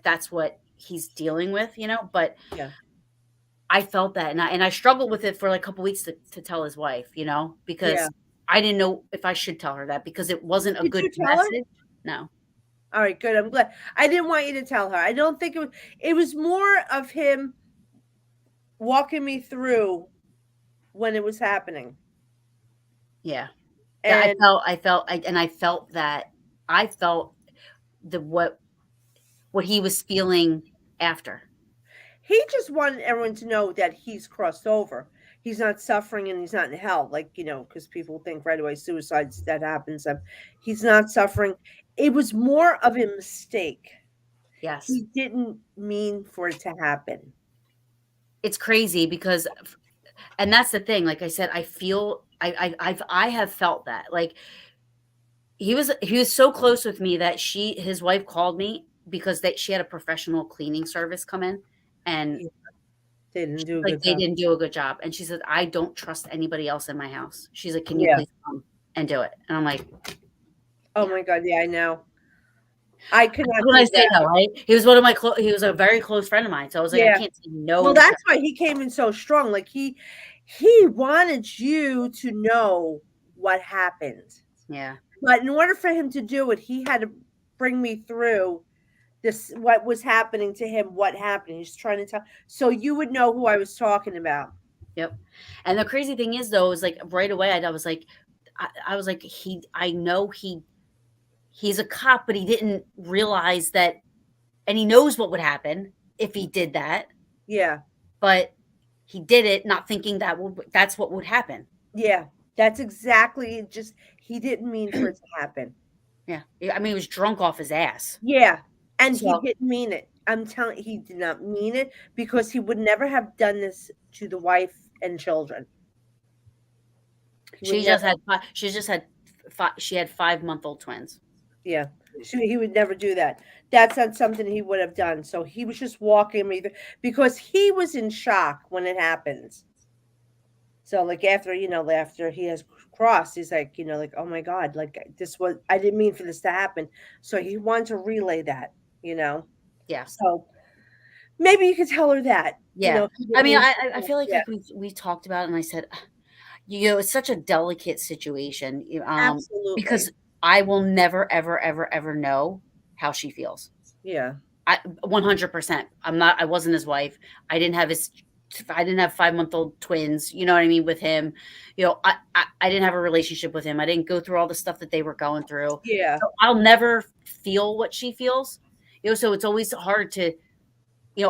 that's what he's dealing with, but I felt that and I struggled with it for like a couple weeks to tell his wife, because I didn't know if I should tell her that because it wasn't a good message. No. All right, good. I'm glad. I didn't want you to tell her. I don't think it was more of him walking me through when it was happening. Yeah. And I felt that I felt the what he was feeling after. he just wanted everyone to know that he's crossed over. He's not suffering and he's not in hell, like, because people think right away suicides that happens. He's not suffering. It was more of a mistake. Yes. He didn't mean for it to happen. It's crazy because and that's the thing, like I said, I have felt that. Like he was so close with me that his wife called me because she had a professional cleaning service come in, and Yeah, they didn't do a like good they job. didn't do a good job. And she said, I don't trust anybody else in my house. She's like, can you Yeah. please come and do it? And I'm like, Oh my God. Yeah, I know. I could not what can do I say that. no, right? He was one of my he was a very close friend of mine. So I was like, I Yeah. can't say no. Well, that's why he came in so strong. Like he wanted you to know what happened. Yeah. But in order for him to do it, he had to bring me through this, what was happening to him, what happened. He's trying to tell, so you would know who I was talking about. Yep. And the crazy thing is though, is like right away I was like, I was like, I know he's a cop, but he didn't realize that, and he knows what would happen if he did that, Yeah. but he did it not thinking that's what would happen. Yeah. That's exactly, just he didn't mean for it to happen. Yeah. I mean, he was drunk off his ass. Yeah. And he So didn't mean it. I'm telling, he did not mean it, because he would never have done this to the wife and children. He would never. she just had she had 5-month-old twins. Yeah. He would never do that. That's not something he would have done. So he was just walking me through, because he was in shock when it happens. So like after he has crossed, he's like, like, oh my God, like I didn't mean for this to happen. So he wanted to relay that. Yeah. So maybe you could tell her that. Yeah. He I didn't mean, mean. I feel like Yeah, we talked about it, and I said, it's such a delicate situation, absolutely. because I will never, ever, ever, ever know how she feels. Yeah, 100%. I wasn't his wife. I didn't have 5-month-old twins. You know what I mean? With him, I didn't have a relationship with him. I didn't go through all the stuff that they were going through. yeah, So I'll never feel what she feels. So it's always hard to,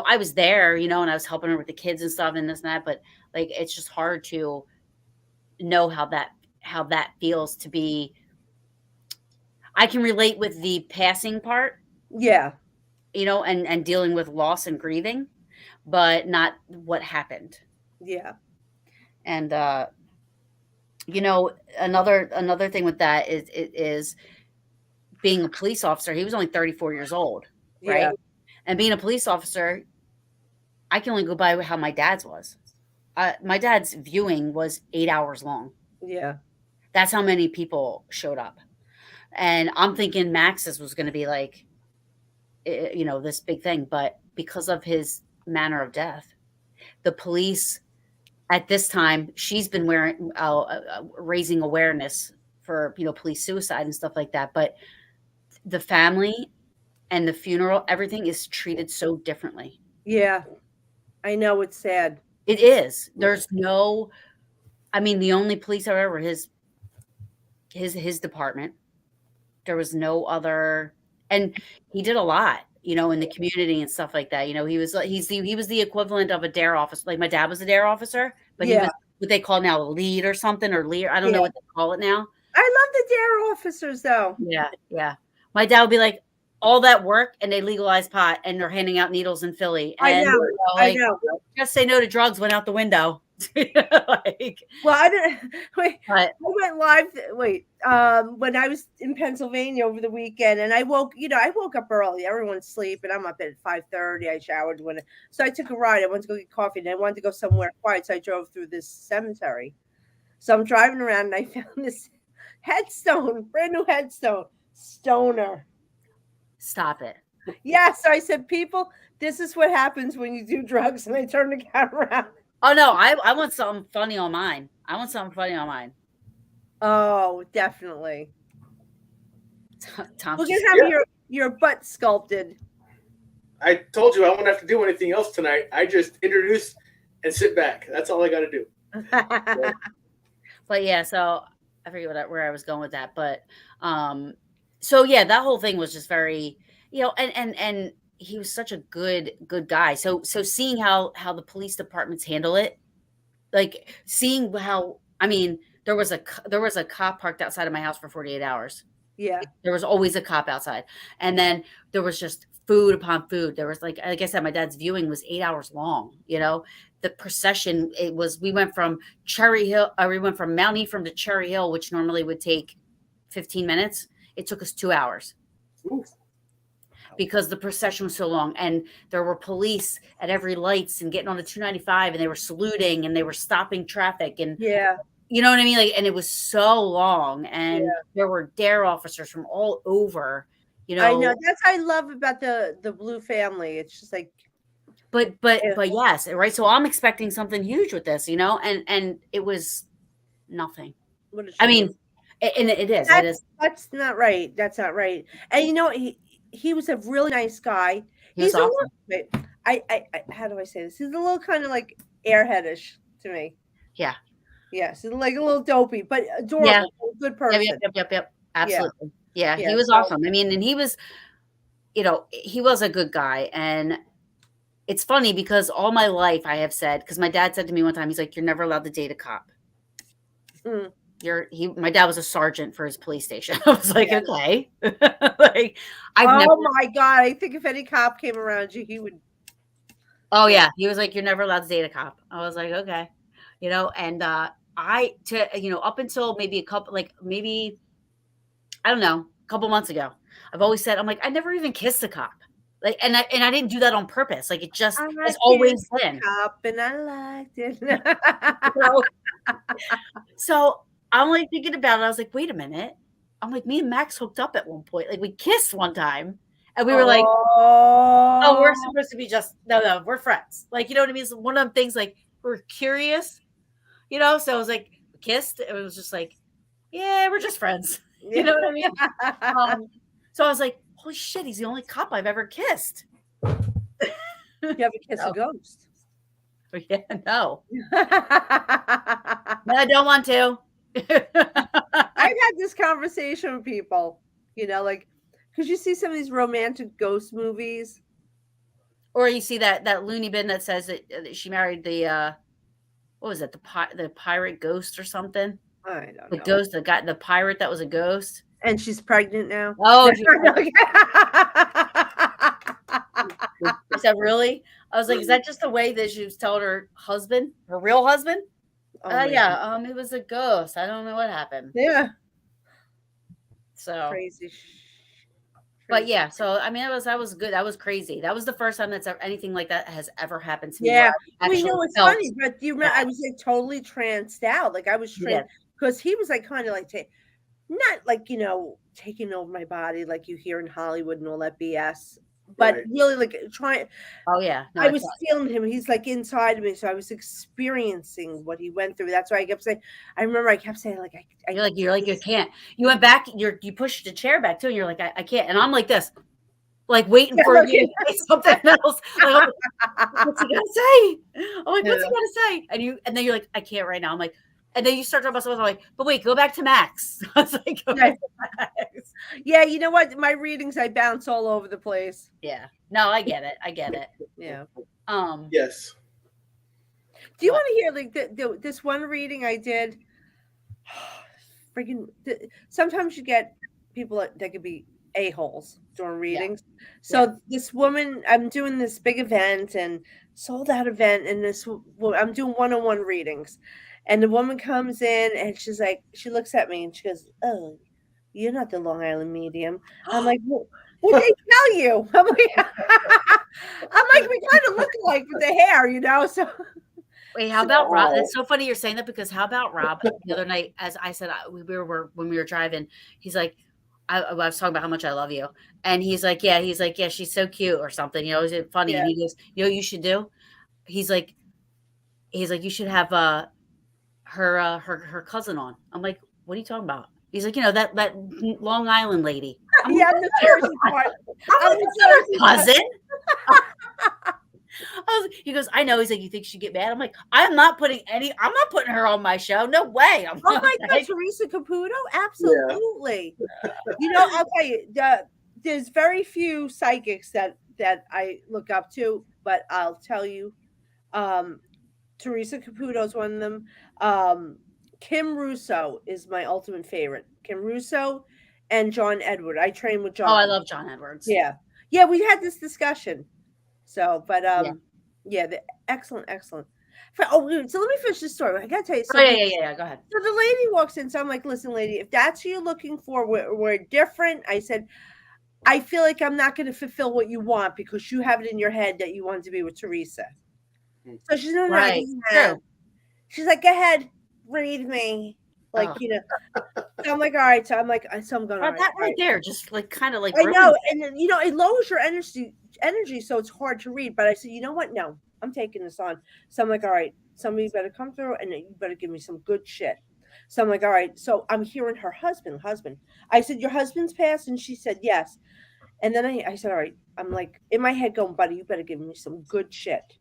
I was there, and I was helping her with the kids and stuff and this and that, but like, it's just hard to know how that feels to be. I can relate with the passing part, yeah, and dealing with loss and grieving, but not what happened. yeah, And another thing with that is being a police officer. He was only 34 years old, right? yeah, And being a police officer, I can only go by how my dad's was. My dad's viewing was 8 hours long. yeah, That's how many people showed up. And I'm thinking Max's was going to be like, this big thing. But because of his manner of death, the police at this time, she's been raising awareness for, police suicide and stuff like that. But the family and the funeral, everything is treated so differently. yeah. I know, it's sad. It is. There's no, I mean, the only police, however, his department. There was no other, and he did a lot, in the community and stuff like that. He was he was the equivalent of a dare officer. Like my dad was a dare officer, but he Yeah, was what they call now a lead or something, or leader. I don't know yeah. what they call it now. I love the dare officers, though. Yeah, yeah. My dad would be like, all that work, and they legalized pot, and they're handing out needles in Philly, I and know, I know. just say no to drugs went out the window. Like, Well, I didn't wait. but I went live. When I was in Pennsylvania over the weekend, and I woke up early. Everyone's asleep, and I'm up at 5:30. I showered so I took a ride. I went to go get coffee, and I wanted to go somewhere quiet. So I drove through this cemetery. So I'm driving around, and I found this headstone, brand new headstone, stoner. stop it. Yeah. So I said, people, this is what happens when you do drugs. And I turned the camera around. Oh no, I want something funny on mine. Oh, definitely. Tom, We're gonna have your butt sculpted. I told you I won't have to do anything else tonight. I just introduced and sit back. That's all I got to do. But yeah, so I forget where I was going with that, but so yeah, that whole thing was just very, and he was such a good guy. So seeing how the police departments handle it, like seeing how, I mean, there was a cop parked outside of my house for 48 hours. Yeah. There was always a cop outside. And then there was just food upon food. There was like I said, my dad's viewing was 8 hours long, The procession, we went from we went from Mount Ephraim to Cherry Hill, which normally would take 15 minutes. It took us 2 hours. Ooh. Because the procession was so long, and there were police at every lights and getting on the 295, and they were saluting and they were stopping traffic, and Yeah. you know what I mean? Like, and it was so long, and there were DARE officers from all over, I know. That's what I love about the Blue family. It's just like, but yes, right. So I'm expecting something huge with this, and it was nothing. what a I shame. mean, and it is. That's not right. That's not right. And he was a really nice guy. He's awesome. I how do I say this? He's a little kind of like airheadish to me. Yeah. Yes, he's like a little dopey, but adorable, good person. Yep. Absolutely. Yeah, he was awesome. I mean, and he was, he was a good guy. And it's funny because all my life I have said, because my dad said to me one time, he's like, "You're never allowed to date a cop." Mm. My dad was a sergeant for his police station. I was like, okay. Like, my God. I think if any cop came around you, he would. Oh yeah. He was like, "You're never allowed to date a cop." I was like, okay. And up until maybe I don't know, a couple months ago, I've always said, I'm like, I never even kissed a cop. Like, and I didn't do that on purpose. Like, it just has always been. Cop and I liked it. So I'm like thinking about it. I was like, wait a minute. I'm like, me and Max hooked up at one point. Like, we kissed one time, and we were like, oh, we're supposed to be no, we're friends. Like, you know what I mean? It's one of them things, like, we're curious, so I was like, kissed. It was just like, yeah, we're just friends. You know what I mean? So I was like, holy shit, he's the only cop I've ever kissed. You ever kissed a ghost? Yeah, no. No, I don't want to. I've had this conversation with people, like, because you see some of these romantic ghost movies. Or you see that loony bin that says that she married the, what was it, the pirate ghost or something? I don't know. The ghost, the pirate that was a ghost. And she's pregnant now. Oh, is that really? I was like, is that just the way that she was telling her husband, her real husband? Yeah. It was a ghost. I don't know what happened. Yeah. So crazy. But yeah, so I mean, that was good. That was crazy. That was the first time that's anything like that has ever happened to me. Yeah, it's funny, but you remember, I was like totally tranced out. Like I was tranced because he was like kind of like not like taking over my body like you hear in Hollywood and all that BS. But really, like trying. Oh yeah, I was feeling him. He's like inside of me, so I was experiencing what he went through. That's why I kept saying. I remember I kept saying, like, you're like you can't. You went back. You pushed the chair back too, and you're like, I can't. And I'm like this, like waiting for you to say something else. Like, what's he gonna say? I'm like, what's he gonna say? And then you're like, I can't right now. I'm like. And then you start talking about something. I'm like, but wait, go back to Max. I was like, go back to Max. Yeah, you know what? My readings, I bounce all over the place. Yeah. No, I get it. Yeah. Yes. Do you want to hear like this one reading I did? Freaking! Sometimes you get people that could be a-holes during readings. Yeah. So this woman, I'm doing this big event and sold out event, and I'm doing one-on-one readings. And the woman comes in and she's like, she looks at me and she goes, "Oh, you're not the Long Island medium." I'm like, "What did they tell you?" I'm like, we kind of look alike with the hair, So wait, how about Rob? It's so funny you're saying that because how about Rob the other night? As I said, when we were driving, he's like, I was talking about how much I love you, and he's like, yeah, she's so cute or something, is it funny? Yeah. And he goes, what you should do? He's like, you should have her cousin on. I'm like, what are you talking about? He's like, that Long Island lady. The Jersey part. I'm like, cousin. I He goes, I know. He's like, you think she'd get mad? I'm like, I'm not putting her on my show. No way. I'm Oh not my God, like, Teresa Caputo? Absolutely. You know, I'll tell you, there's very few psychics that I look up to, but I'll tell you, Teresa Caputo is one of them. Kim Russo is my ultimate favorite. Kim Russo and John Edward. I train with oh, I John. love John Edwards. Yeah. Yeah, we had this discussion. So, but yeah, excellent. So let me finish this story. I gotta tell you. So Oh, yeah. Go ahead. So the lady walks in. So I'm like, listen, lady, if that's who you're looking for, we're different. I said, I feel like I'm not going to fulfill what you want because you have it in your head that you want to be with Teresa. So she's no, Right. True. She's like, go ahead, read me. Like, you know. So I'm like, all right. So I'm like, so I'm going. Oh, that right there, just like kind of like I know, and then, you know, it lowers your energy, so it's hard to read. But I said, you know what? No, I'm taking this on. So I'm like, all right, somebody better come through, and you better give me some good shit. So I'm like, all right. So I'm hearing her husband. I said, your husband's passed, and she said yes. And then I said, all right. I'm like in my head going, buddy, you better give me some good shit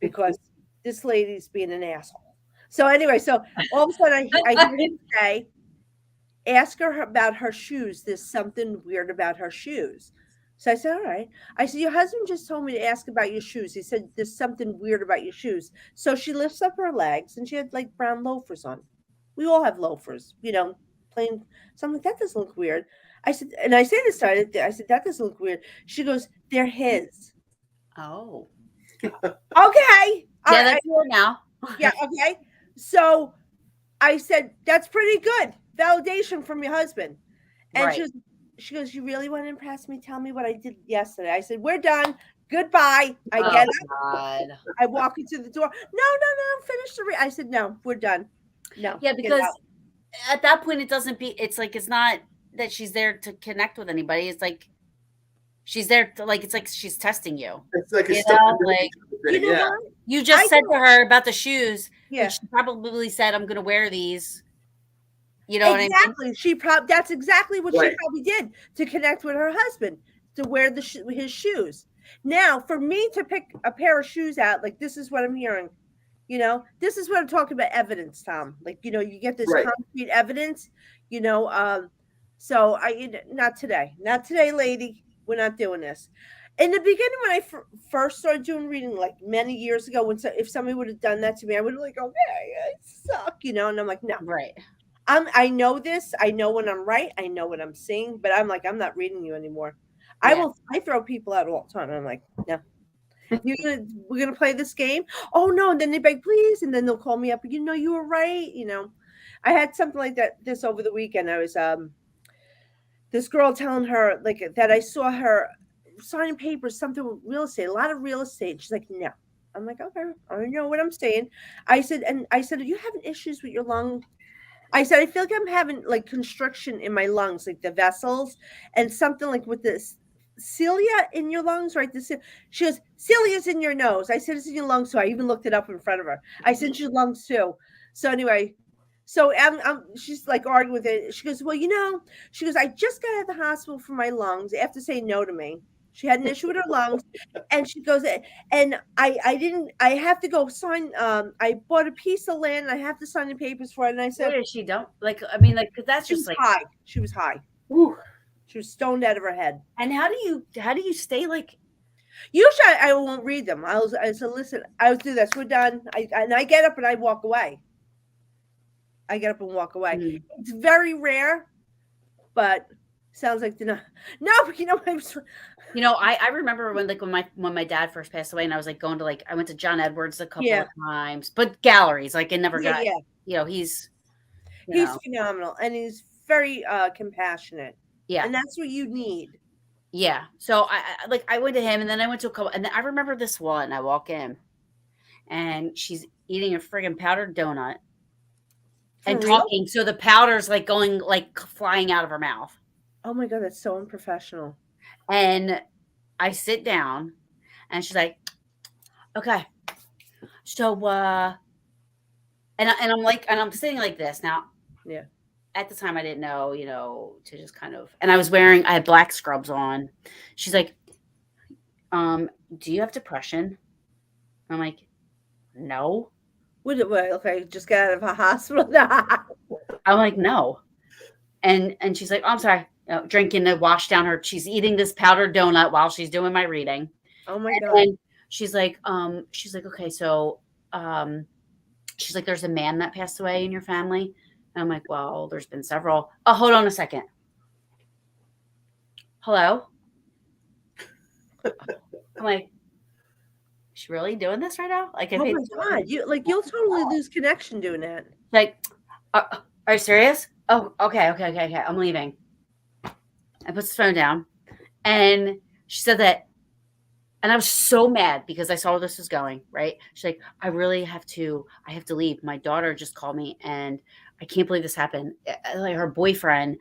because this lady's being an asshole. So anyway, so all of a sudden I hear him say, ask her about her shoes. There's something weird about her shoes. So I said, all right. I said, your husband just told me to ask about your shoes. He said, there's something weird about your shoes. So she lifts up her legs and she had like brown loafers on. We all have loafers, you know, plain. So I'm like, that doesn't look weird. I said, and I say this to her, I said, that doesn't look weird. She goes, they're his. Oh. Okay. Yeah, that's good now. Yeah, okay. So I said, that's pretty good. Validation from your husband. And right. she goes, you really want to impress me? Tell me what I did yesterday. I said, we're done. Goodbye. I get up. God. I walk into the door. No. Finish the I said, no, we're done. No. Yeah, because at that point it's like it's not that she's there to connect with anybody. It's like she's there to, like, it's like she's testing you. It's like you just said to her about the shoes. Yeah. She probably said, I'm gonna wear these. You know exactly. what I mean? That's exactly what she probably did to connect with her husband, to wear his shoes. Now, for me to pick a pair of shoes out, like this is what I'm hearing. You know, this is what I'm talking about evidence, Tom. Like, you know, you get this concrete evidence, you know. So not today, lady. We're not doing this. In the beginning, when I first started doing reading, like many years ago, if somebody would have done that to me, I would have like, okay, I suck, you know. And I'm like, no, right. I know this. I know when I'm right. I know what I'm seeing. But I'm like, I'm not reading you anymore. Yeah. I throw people out all the time. I'm like, no. We're gonna play this game. Oh no! And then they beg, please, and then they'll call me up. You know, you were right. You know, I had something like this over the weekend. I was this girl telling her like that I saw her signing papers, something with real estate, a lot of real estate. She's like, no. I'm like, okay, I know what I'm saying. I said, are you having issues with your lung? I said, I feel like I'm having like constriction in my lungs, like the vessels, and something like with this cilia in your lungs, right? She goes, cilia's in your nose. I said, it's in your lungs too. I even looked it up in front of her. I said, it's your lungs too. So anyway, so she's like arguing with it. She goes, well, you know, she goes, I just got out of the hospital for my lungs after saying no to me. She had an issue with her lungs, and she goes, and I have to go sign. I bought a piece of land, and I have to sign the papers for it. And I said, wait, she don't like. I mean, like, because that's just like high. She was high. Whew. She was stoned out of her head. And how do you stay like? Usually, I won't read them. I said, listen, I'll do this. We're done. I get up and I walk away. I get up and walk away. Mm-hmm. It's very rare, but. Sounds like no, but you know, I remember when my dad first passed away, and I was like going to I went to John Edwards a couple of times, but galleries, like it never got. You know, he's phenomenal, and he's very compassionate. Yeah, and that's what you need. Yeah, so I went to him, and then I went to a couple, and then I remember this one. I walk in, and she's eating a friggin' powdered donut and talking, so the powder's like going flying out of her mouth. Oh my God, that's so unprofessional. And I sit down and she's like, okay. So and I'm like, and I'm sitting like this now. Yeah. At the time I didn't know, you know, to just kind of, and I had black scrubs on. She's like, do you have depression? I'm like, no. What? Okay, just got out of a hospital. I'm like, no. And she's like, oh, I'm sorry. Drinking to wash down her. She's eating this powdered donut while she's doing my reading. Oh my And God. then she's like, okay, so she's like, there's a man that passed away in your family. And I'm like, well, there's been several. Oh, hold on a second. Hello? I'm like, is she really doing this right now? Like, Oh my God. You'll totally lose connection doing that. like, are you serious? Oh, okay. I'm leaving. I put the phone down, and she said that, and I was so mad because I saw where this was going, right? She's like, I have to leave. My daughter just called me, and I can't believe this happened. Like, her boyfriend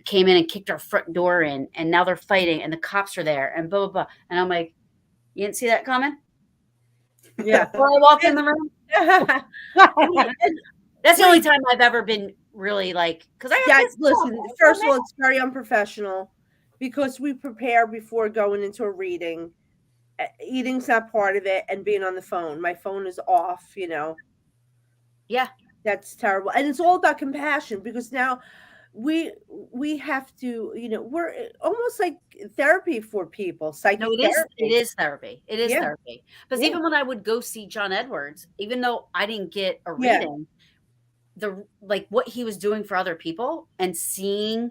came in and kicked our front door in, and now they're fighting, and the cops are there, and blah, blah, blah. And I'm like, you didn't see that coming? Yeah. Before I walked in the room? That's the only time I've ever been really like, because listen, first of all, it's very unprofessional because we prepare before going into a reading. Eating's not part of it, and being on the phone. My phone is off, Yeah. That's terrible. And it's all about compassion because now we have to, we're almost like therapy for people. Psychic No, it is therapy. It is therapy. Because Yeah. even when I would go see John Edwards, even though I didn't get a Yeah. reading, what he was doing for other people and seeing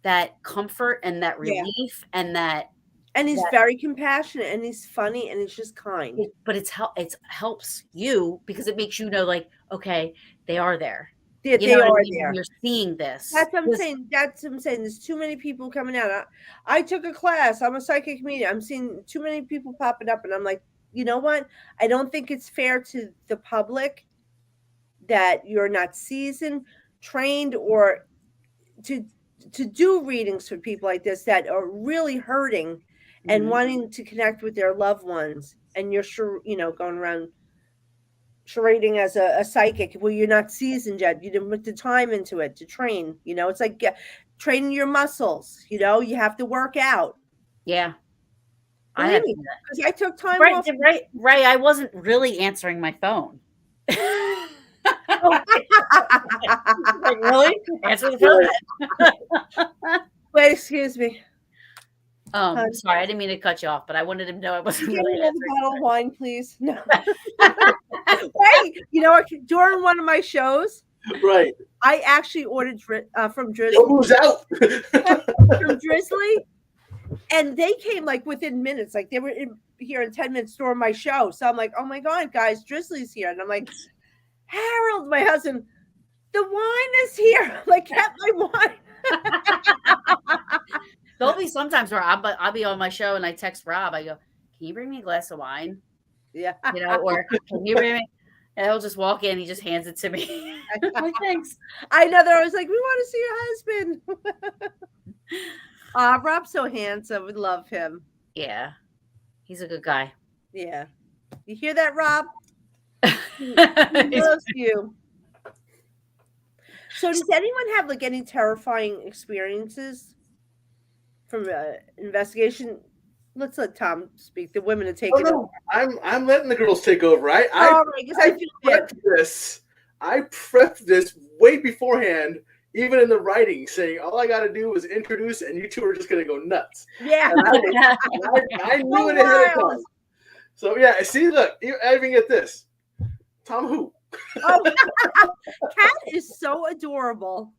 that comfort and that relief and that. And he's very compassionate and he's funny and he's just kind. But it helps you because it makes you know, like, okay, they are there. They are there. You're seeing this. That's what I'm saying. There's too many people coming out. I took a class. I'm a psychic medium. I'm seeing too many people popping up, and I'm like, you know what? I don't think it's fair to the public that you're not seasoned, trained, or to do readings for people like this that are really hurting and wanting to connect with their loved ones, and you're going around charading as a psychic. Well, you're not seasoned yet. You didn't put the time into it to train. It's like training your muscles. You have to work out. Yeah. Because I took time off. Right. I wasn't really answering my phone. Like, really? Answer the phone. Wait, excuse me. Sorry, I didn't mean to cut you off, but I wanted to know I wasn't Give really me another bottle of wine, please. No. Wait, during one of my shows, right, I actually ordered from Drizzly. Who's out? From Drizzly, and they came like within minutes. Like they were here in 10 minutes during my show. So I'm like, oh my God, guys, Drizzly's here, and I'm like, Harold, my husband, the wine is here. Like, get my wine. There'll be sometimes where I'll be on my show and I text Rob. I go, can you bring me a glass of wine? Yeah. Or can you bring me? And he'll just walk in. He just hands it to me. Like, thanks. I know. I was like, we want to see your husband. Rob's so handsome. We love him. Yeah. He's a good guy. Yeah. You hear that, Rob? He loves you. So does anyone have like any terrifying experiences from investigation? Let's let Tom speak. The women are taking over. I'm letting the girls take over. I prepped this way beforehand, even in the writing, saying all I got to do was introduce, and you two are just going to go nuts. Yeah, I knew it ahead of time. So yeah, see, look, I even get this. Tom who? Oh, Cat is so adorable.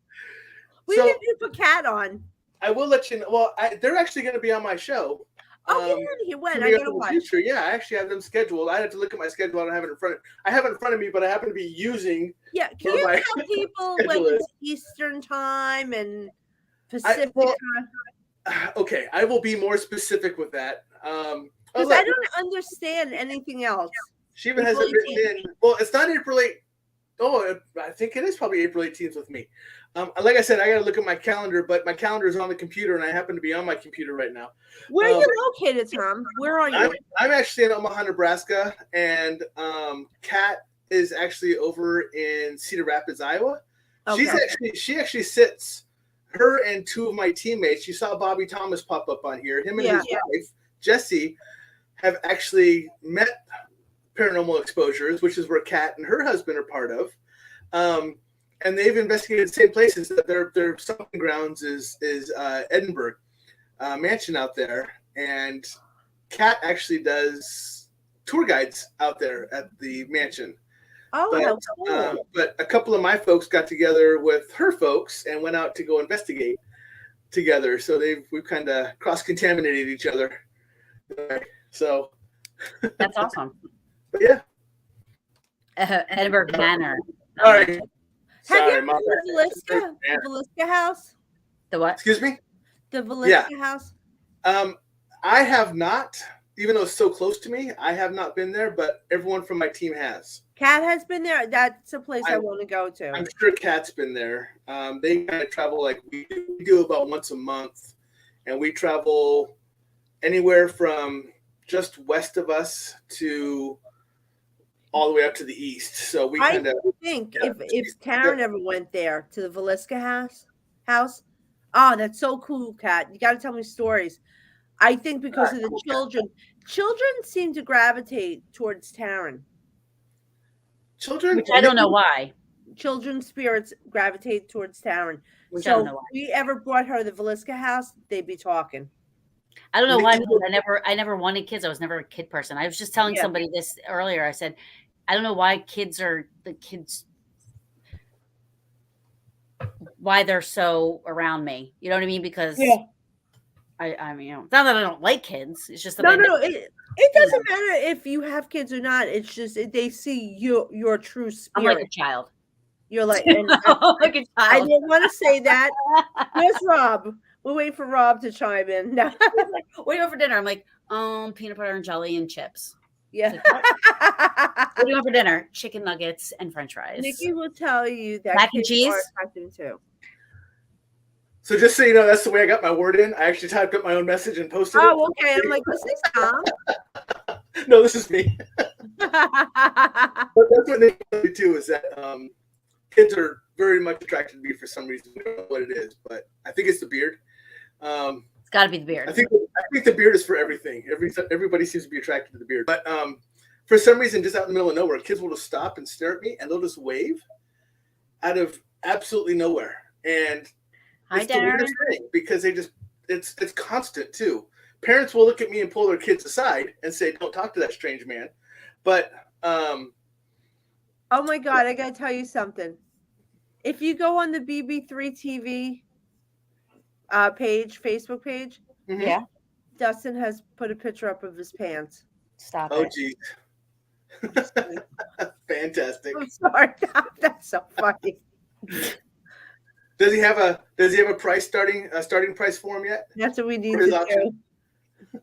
We need to put Cat on. I will let you know. Well, they're actually going to be on my show. Oh, yeah, when? I gotta watch. Future. Yeah, I actually have them scheduled. I have to look at my schedule. I don't have it in front of. I have it in front of me, but I happen to be using. Yeah, can you tell people when it's Eastern time and Pacific time? Okay, I will be more specific with that. Because I don't understand anything else. She even has it written in. Well, it's not April 8th. Oh, I think it is probably April 18th with me. Like I said, I got to look at my calendar, but my calendar is on the computer, and I happen to be on my computer right now. Where are you located, Tom? Where are you? I'm actually in Omaha, Nebraska, and Kat is actually over in Cedar Rapids, Iowa. Okay. She actually sits. Her and two of my teammates. You saw Bobby Thomas pop up on here. Him and his wife Jesse have actually met paranormal paranormal exposures, which is where Kat and her husband are part of. And they've investigated the same places. Their stomping grounds is Edinburgh mansion out there, and Kat actually does tour guides out there at the mansion. Oh, how cool. But a couple of my folks got together with her folks and went out to go investigate together. So we've kind of cross-contaminated each other. So That's awesome. But yeah. Edinburgh Manor. All right. Have you Sorry, ever Mom. been to the Velisca house? The what? Excuse me? The Velisca house? I have not, even though it's so close to me, I have not been there, but everyone from my team has. Kat has been there. That's a place I want to go to. I'm sure Kat's been there. They kind of travel like we do about once a month, and we travel anywhere from just west of us to all the way up to the east. So we kind of think if Karen ever went there to the Velisca house, oh, that's so cool, Kat. You got to tell me stories. I think because of the children seem to gravitate towards Taryn. Children, which I don't know why. Children's spirits gravitate towards Taryn. Which so I don't know why. if we ever brought her to the Velisca house, they'd be talking. I don't know why, because I never wanted kids. I was never a kid person. I was just telling somebody this earlier. I said, I don't know why why they're so around me. You know what I mean? Because I mean, it's not that I don't like kids. It's just that it doesn't matter if you have kids or not. It's just they see your true spirit. I'm like a child. You're like, like a child. I didn't want to say that. Where's Rob? We're waiting for Rob to chime in. No. What do you want for dinner? I'm like, peanut butter and jelly and chips. Yeah. What do you want for dinner? Chicken nuggets and French fries. Nikki will tell you that mac and cheese too. So just so you know, that's the way I got my word in. I actually typed up my own message and posted it. Oh, okay. I'm like, this is Tom. No, this is me. But that's what they do too, is that kids are very much attracted to me for some reason. I don't know what it is, but I think it's the beard. It's got to be the beard. I think the beard is for everything. Everybody seems to be attracted to the beard. But for some reason, just out in the middle of nowhere, kids will just stop and stare at me, and they'll just wave out of absolutely nowhere. And Hi, it's the weirdest thing because it's constant too. Parents will look at me and pull their kids aside and say, "Don't talk to that strange man." But oh my God, I gotta tell you something. If you go on the BB3 TV page, Facebook page, yeah, Dustin has put a picture up of his pants. Stop oh it. geez. Fantastic. I'm sorry. That's so funny. Does he have a price starting price for him yet? That's what we need to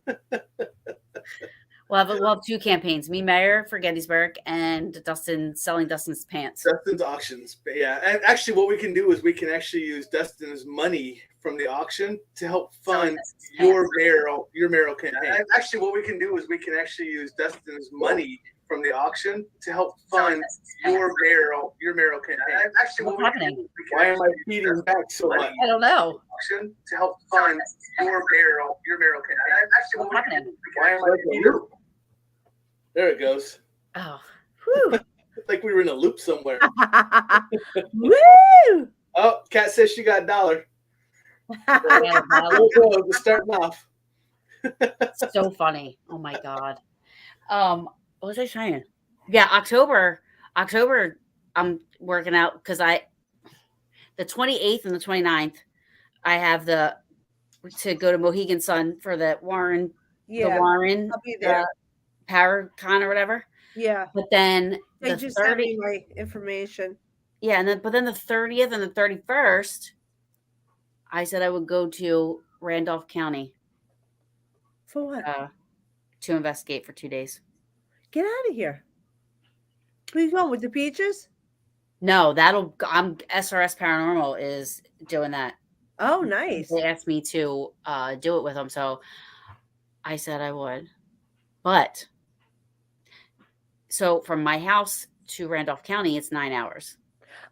do. We'll have two campaigns: me, Mayor for Gettysburg, and Dustin selling Dustin's pants. Dustin's auctions, but yeah. And actually, what we can do is we can actually use Dustin's money from the auction to help fund your mayoral campaign. And actually, what we can do is we can actually use Dustin's money from the auction to help fund your mayoral campaign. And actually, What's happening? Why am I feeding back so much? I don't know. Auction to help fund your mayoral campaign. And actually, What's happening? Why am I feeding? There it goes. Oh, Whew. Like we were in a loop somewhere. Woo! Oh, Kat says she got $1. Just starting off. so funny. Oh my God. What was I saying? Yeah, October, I'm working out because the 28th and the 29th, I have to go to Mohegan Sun for the Warren, I'll be there. PowerCon or whatever. Yeah. But then they just sent me my information. Yeah, and then the 30th and the 31st, I said I would go to Randolph County. For what? To investigate for 2 days. Get out of here. Where you going with the peaches? No, SRS Paranormal is doing that. Oh, nice. They asked me to do it with them, so I said I would. But so from my house to Randolph County, it's 9 hours.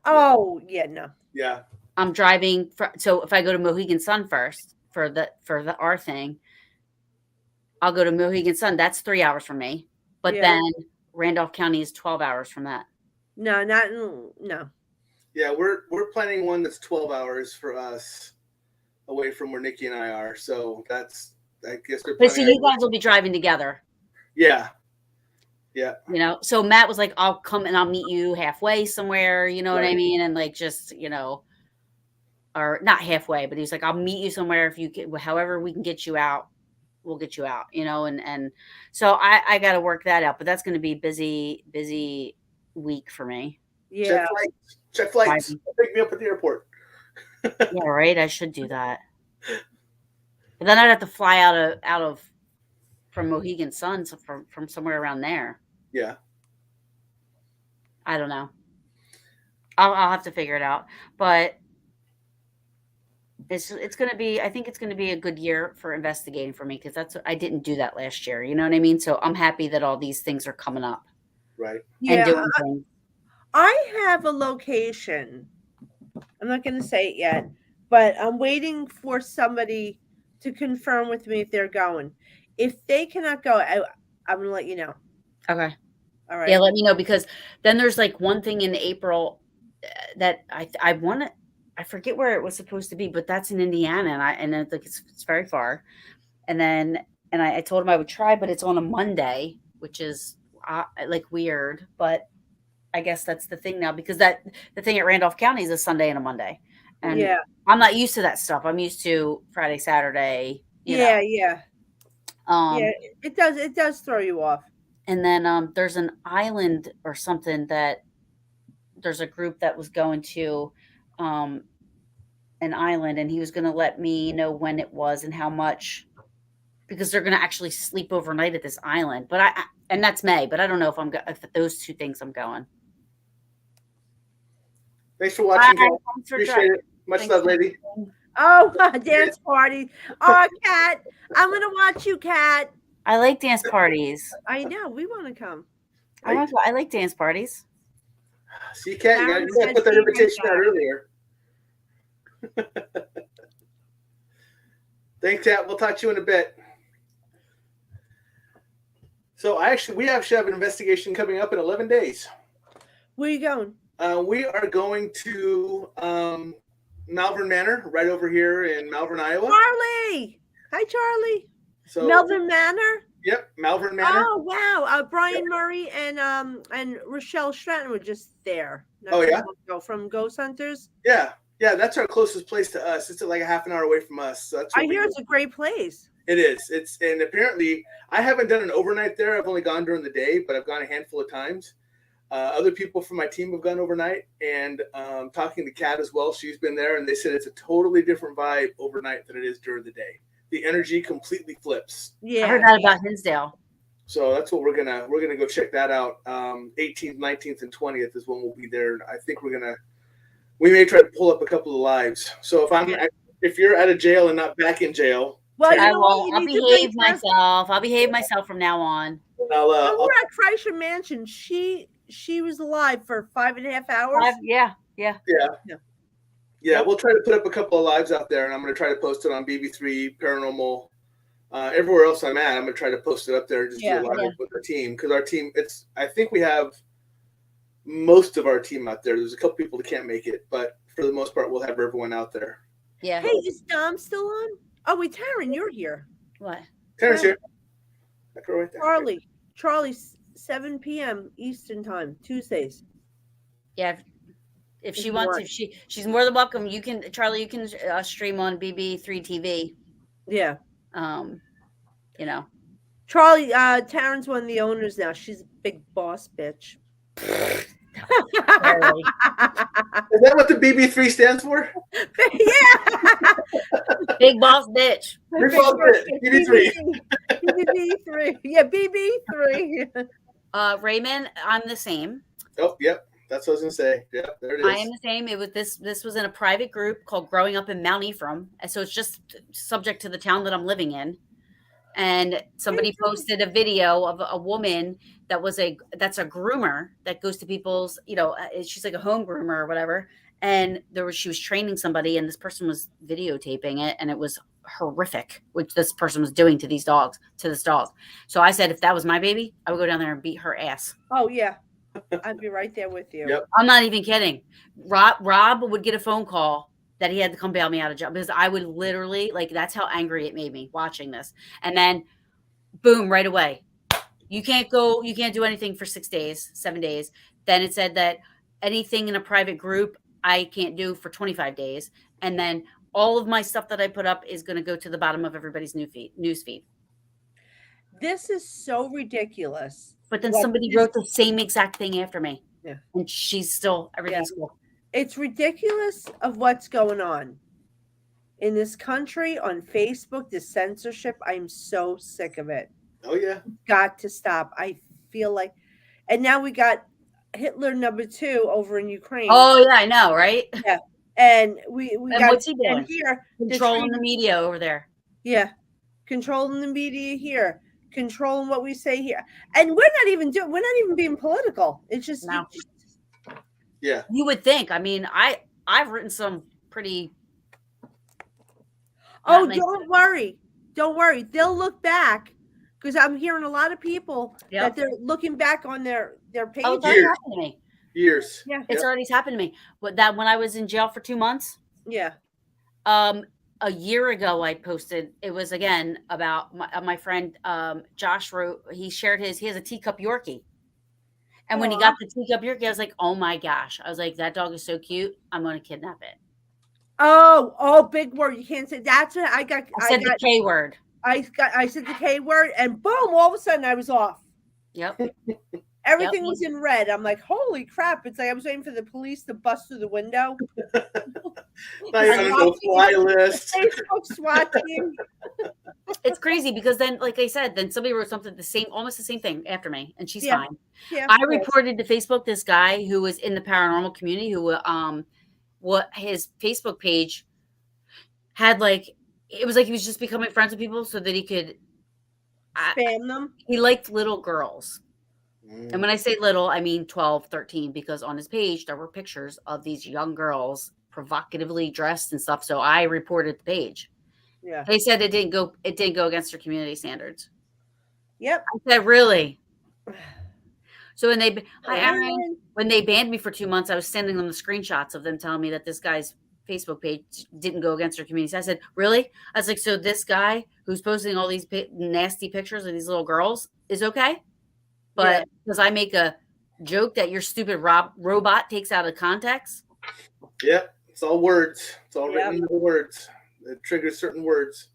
Oh, yeah, no. Yeah. I'm driving. So if I go to Mohegan Sun first for the R thing, I'll go to Mohegan Sun. That's 3 hours from me. But then Randolph County is 12 hours from that. No, no. Yeah, we're planning one that's 12 hours for us away from where Nikki and I are. So that's, I guess they're But see, planning. you guys will be driving together. Yeah. Yeah. You know, so Matt was like, I'll come and I'll meet you halfway somewhere, you know what I Right. mean? And like, just, you know, or not halfway, but he's like, I'll meet you somewhere. If you get, however we can get you out, we'll get you out, you know? And so I got to work that out, but that's going to be busy week for me. Yeah. Check flights. Pick me up at the airport. Yeah, right. I should do that. But then I'd have to fly out of from Mohegan Sun, so from somewhere around there. Yeah. I don't know. I'll have to figure it out, but it's going to be, I think it's going to be a good year for investigating for me, because I didn't do that last year. You know what I mean? So I'm happy that all these things are coming up. Right. Yeah. And doing things. I have a location. I'm not going to say it yet, but I'm waiting for somebody to confirm with me if they're going. If they cannot go, I'm going to let you know. Okay. All right. Yeah, let me know, because then there's like one thing in April that I want to, I forget where it was supposed to be, but that's in Indiana, and it's like it's very far. And then I told him I would try, but it's on a Monday, which is like weird, but I guess that's the thing now, because the thing at Randolph County is a Sunday and a Monday, and yeah, I'm not used to that stuff. I'm used to Friday, Saturday. Yeah. Yeah, It does throw you off. and then there's an island or something that there's a group that was going to an island, and he was going to let me know when it was and how much, because they're going to actually sleep overnight at this island. But and that's May, but I don't know if those two things I'm going. Thanks for watching. Bye. Appreciate it. Much love, lady. Oh, dance party. Oh, Kat, I'm going to watch you, Kat. I like dance parties. I know. We want to come. I like dance parties. See, Kat, you got to put that invitation out earlier. Thanks, Kat. We'll talk to you in a bit. So we actually have an investigation coming up in 11 days. Where are you going? We are going to Malvern Manor, right over here in Malvern, Iowa. Charlie! Hi, Charlie. So Malvern Manor? Yep, Malvern Manor. Oh, wow. Brian Murray and Rochelle Stratton were just there. Oh, yeah? From Ghost Hunters? Yeah, that's our closest place to us. It's like a half an hour away from us. So that's I hear it's a great place. It is. And apparently, I haven't done an overnight there. I've only gone during the day, but I've gone a handful of times. Other people from my team have gone overnight, and talking to Kat as well. She's been there, and they said it's a totally different vibe overnight than it is during the day. The energy completely flips. Yeah, I heard that about Hinsdale. So that's what we're gonna go check that out. 18th, 19th, and 20th is when we'll be there. I think we may try to pull up a couple of lives. So if you're out of jail and not back in jail, well, I'll behave myself. I'll behave myself from now on. I'll we're at Kreischer Mansion. She was alive for 5.5 hours. Yeah. We'll try to put up a couple of lives out there, and I'm going to try to post it on BB3 Paranormal. Everywhere else I'm at, I'm going to try to post it up there and just do a live with the team, because our team, I think we have most of our team out there. There's a couple people that can't make it, but for the most part, we'll have everyone out there. Yeah. Hey, is Dom still on? Oh, wait, Taryn, you're here. What? Taryn's here. That girl right there. Charlie, 7 p.m. Eastern time, Tuesdays. Yeah. If she wants, she's more than welcome. Charlie, you can stream on BB3 TV. Yeah. Charlie, Taryn's one of the owners now. She's a big boss bitch. Is that what the BB3 stands for? Yeah. Big boss bitch. BB3. BB3. Yeah, BB3. Raymond, I'm the same. Oh, yep. That's what I was gonna say. Yep, there it is. I am the same. It was this was in a private group called Growing Up in Mount Ephraim. And so it's just subject to the town that I'm living in. And somebody posted a video of a woman that's a groomer that goes to people's, she's like a home groomer or whatever. And she was training somebody, and this person was videotaping it, and it was horrific, which this person was doing to these dogs, to this dog. So I said, if that was my baby, I would go down there and beat her ass. Oh yeah, I'd be right there with you. Yep. I'm not even kidding. Rob would get a phone call that he had to come bail me out of jail because I would literally, like, that's how angry it made me watching this. And then boom, right away. You can't do anything for 6 days, 7 days. Then it said that anything in a private group I can't do for 25 days. And then all of my stuff that I put up is going to go to the bottom of everybody's news feed. This is so ridiculous. But then somebody wrote the same exact thing after me. Yeah. And she's still, everything's cool. It's ridiculous of what's going on in this country on Facebook, the censorship. I'm so sick of it. Oh yeah. Got to stop. I feel like, and now we got Hitler #2 over in Ukraine. Oh yeah, I know, right? Yeah. And we And got what's he doing? Here Controlling the media over there. Yeah. Controlling the media here. Controlling what we say here. And we're not even being political. It's just No. Yeah. You would think. I mean, I've written some pretty. Oh, don't worry. Don't worry. They'll look back because I'm hearing a lot of people that they're looking back on their page. Oh, it's already happened to me. Years. Yeah. It's already happened to me. But that when I was in jail for 2 months. Yeah. A year ago, I posted. It was again about my friend Josh wrote. He shared he has a teacup Yorkie. And when he got the teacup Yorkie, I was like, oh my gosh. I was like, that dog is so cute. I'm going to kidnap it. Oh, big word. You can't say that's it. I said the K word. I said the K word and boom, all of a sudden I was off. Yep. Everything was in red. I'm like, holy crap. It's like I was waiting for the police to bust through the window. Not even a no-fly list. Facebook SWAT team. It's crazy because then, like I said, then somebody wrote something almost the same thing after me, and she's fine. Yeah, I reported to Facebook this guy who was in the paranormal community who what his Facebook page had it was like he was just becoming friends with people so that he could spam them. He liked little girls. And when I say little, I mean 12, 13, because on his page there were pictures of these young girls provocatively dressed and stuff. So I reported the page. Yeah. They said it didn't go against their community standards. Yep. I said, really? So when when they banned me for 2 months, I was sending them the screenshots of them telling me that this guy's Facebook page didn't go against their community. So I said, really? I was like, so this guy who's posting all these nasty pictures of these little girls is okay? But because I make a joke that your stupid robot takes out of context? Yeah, it's all words. It's all written in the words. It triggers certain words.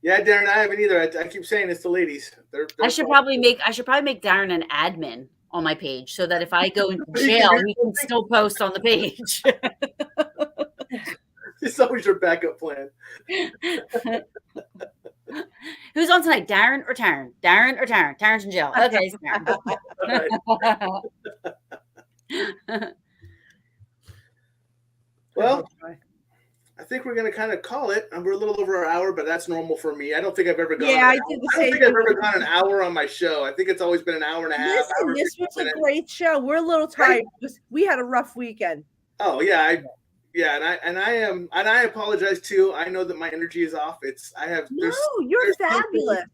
Yeah, Darren, I haven't either. I keep saying it's the ladies. They're I should probably make Darren an admin on my page so that if I go into jail, he can still post on the page. It's always your backup plan. Who's on tonight? Darren or Taryn? Darren or Taryn? Taryn's in jail. Okay, it's Taryn. Well, I think we're going to kind of call it. We're a little over an hour, but that's normal for me. I don't think I've ever gone. Yeah, I did the same. I don't think I've ever gone an hour on my show. I think it's always been an hour and a half. Listen, this was a great show. We're a little tired because we had a rough weekend. Oh yeah, I apologize too. I know that my energy is off. You're fabulous.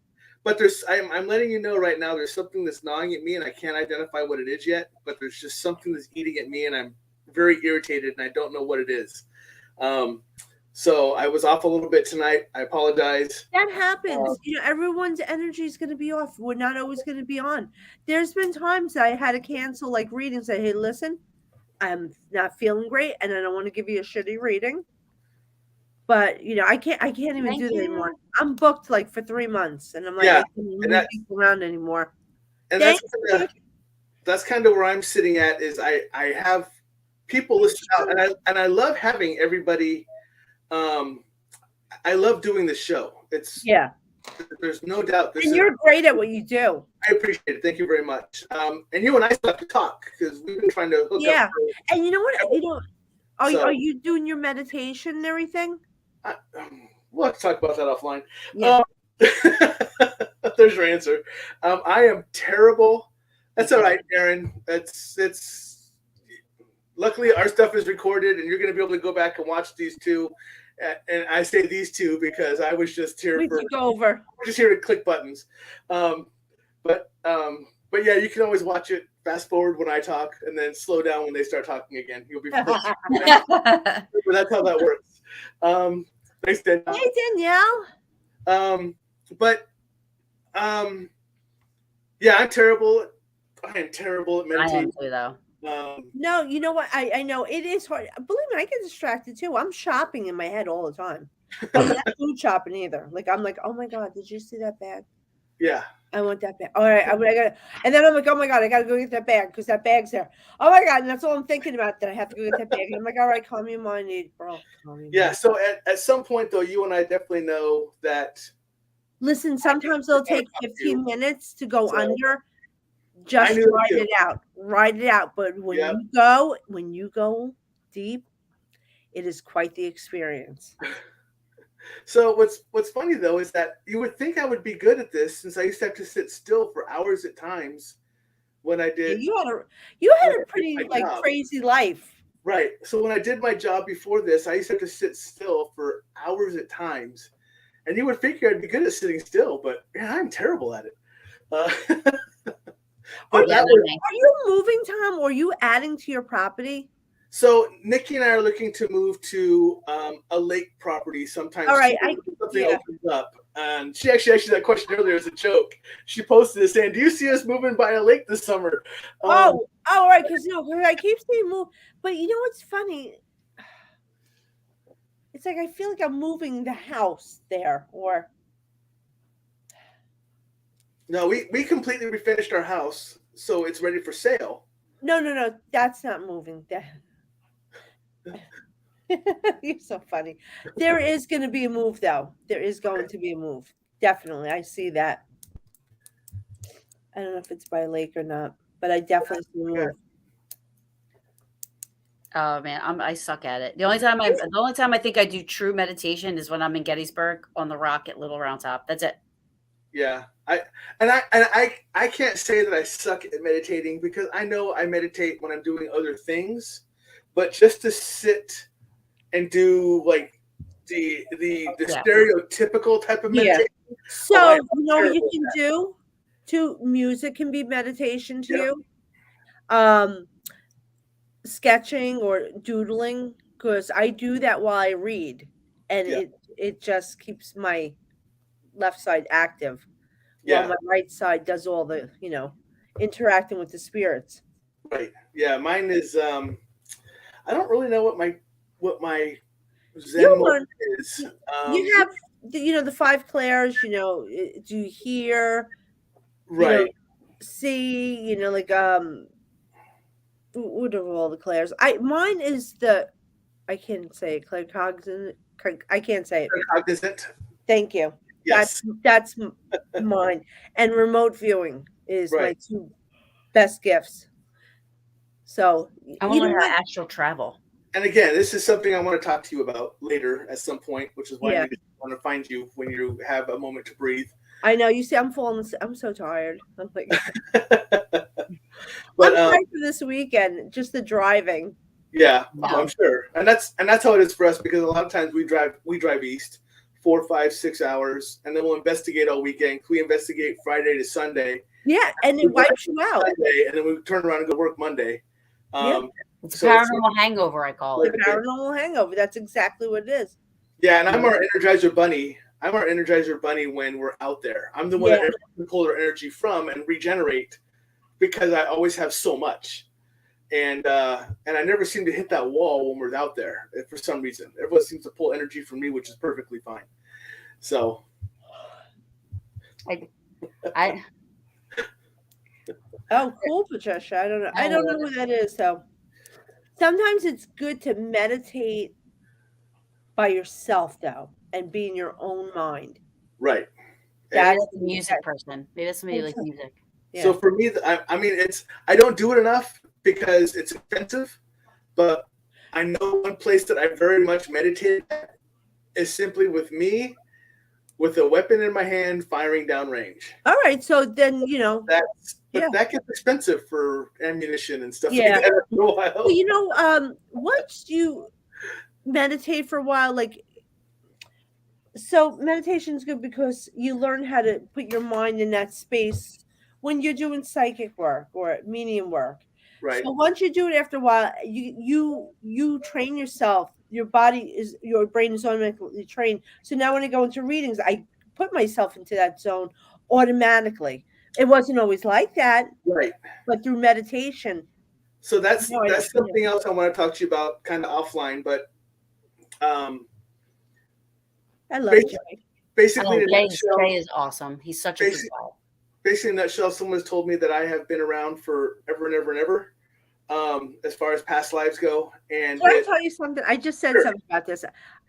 But I'm letting you know right now. There's something that's gnawing at me, and I can't identify what it is yet. But there's just something that's eating at me, and I'm very irritated, and I don't know what it is. So I was off a little bit tonight. I apologize. That happens. Everyone's energy is going to be off. We're not always going to be on. There's been times I had to cancel readings. Say, hey, listen, I'm not feeling great, and I don't want to give you a shitty reading. But I can't even do that anymore. I'm booked for 3 months, and I'm like, I can't move around anymore. And that's kind of where I'm sitting at. Is I have people listen out, and I love having everybody. I love doing the show. There's no doubt. You're great at what you do. I appreciate it. Thank you very much. And you and I still have to talk because we've been trying to hook up. Yeah, and you know what? Are you doing your meditation and everything? We'll have to talk about that offline. Yeah. There's your answer. I am terrible. That's all right, Aaron. It's luckily our stuff is recorded, and you're going to be able to go back and watch these two And I say these two because I was just here We for took over. just here to click buttons. But yeah, you can always watch it. Fast forward when I talk, and then slow down when they start talking again. You'll be first. But that's how that works. Thanks, Danielle. Hey, Danielle. But yeah, I'm terrible. I am terrible at I meditating. am too, though. No, you know what? I know it is hard. Believe me, I get distracted too. I'm shopping in my head all the time. I'm not food shopping either. Like I'm like, oh my god, did you see that bag? Yeah. I want that bag. All right, I got it. And then I'm like, oh my god, I gotta go get that bag because that bag's there. Oh my god, and that's all I'm thinking about. That I have to go get that bag. And I'm like, all right, calm your mind, bro. Yeah. So at some point though, you and I definitely know that. Listen, sometimes it'll take 15 minutes to go So, under. Just write it out. Write it out. But when you go deep, it is quite the experience. So what's funny though is that you would think I would be good at this since I used to have to sit still for hours at times when I did. You had a pretty crazy life. Right. So when I did my job before this, I used to have to sit still for hours at times. And you would figure I'd be good at sitting still, but yeah, I'm terrible at it. Are you moving, Tom, or are you adding to your property? So Nikki and I are looking to move to a lake property sometime. All right, something opens up. And she actually asked you that question earlier as a joke. She posted it saying, "Do you see us moving by a lake this summer?" All right, because I keep saying move, but you know what's funny? It's like I feel like I'm moving the house there, or no, we completely refinished our house, so it's ready for sale. No, that's not moving. You're so funny. There is going to be a move, though. There is going to be a move. Definitely, I see that. I don't know if it's by a lake or not, but I definitely see a move. Oh man, I suck at it. The only time I think I do true meditation is when I'm in Gettysburg on the rock at Little Round Top. That's it. Yeah, I can't say that I suck at meditating because I know I meditate when I'm doing other things, but just to sit and do like the stereotypical type of meditation. So you know what you can do? Music can be meditation to you. Sketching or doodling, because I do that while I read, and it just keeps my left side active while my right side does all the interacting with the spirits. Right. Yeah, mine is I don't really know what my Zen mode is. You have the 5 clairs, do you hear, right, see, like what are all the clairs? Mine is I can't say it, claircognizant. I can't say it. Claircognizant. Thank you. Yes. That's mine. And remote viewing is my 2 best gifts. So I want to learn how to astral travel. And again, this is something I want to talk to you about later at some point, which is why I want to find you when you have a moment to breathe. I know. You see, I'm so tired. I'm like, but, I'm tired for this weekend. Just the driving. Yeah, I'm sure, and that's how it is for us because a lot of times we drive east 4, 5, 6 hours, and then we'll investigate all weekend. We investigate Friday to Sunday. Yeah, and it wipes you out. Sunday, and then we turn around and go work Monday. It's a paranormal hangover, I call it. The paranormal hangover. That's exactly what it is. Yeah, and I'm our Energizer Bunny. I'm our Energizer Bunny when we're out there. I'm the one that everyone can pull their energy from and regenerate because I always have so much. And I never seem to hit that wall when we're out there for some reason. Everyone seems to pull energy from me, which is perfectly fine. So I Oh, cool, Patricia. I don't know. I don't know who that is, though. Sometimes it's good to meditate by yourself, though, and be in your own mind. Right. That's a music person. Maybe that's somebody like music. Yeah. So for me, I mean, I don't do it enough because it's expensive, but I know one place that I very much meditate at is simply with me, with a weapon in my hand, firing downrange. All right, so then that gets expensive for ammunition and stuff. Yeah. Like that after a while. Well, once you meditate for a while, like So meditation is good because you learn how to put your mind in that space when you're doing psychic work or medium work. Right. So once you do it after a while, you train yourself. Your brain is automatically trained. So now when I go into readings, I put myself into that zone automatically. It wasn't always like that, Right. but through meditation. So that's No, I don't. something else I want to talk to you about, kind of offline. But um, I love basi- Joey. basically, in a Jay nutshell, is awesome. He's such a good basi- guy. basically, in a nutshell, someone has told me that I have been around for ever and ever and ever, as far as past lives go. And Can I tell you something? I just said Sure. something about this.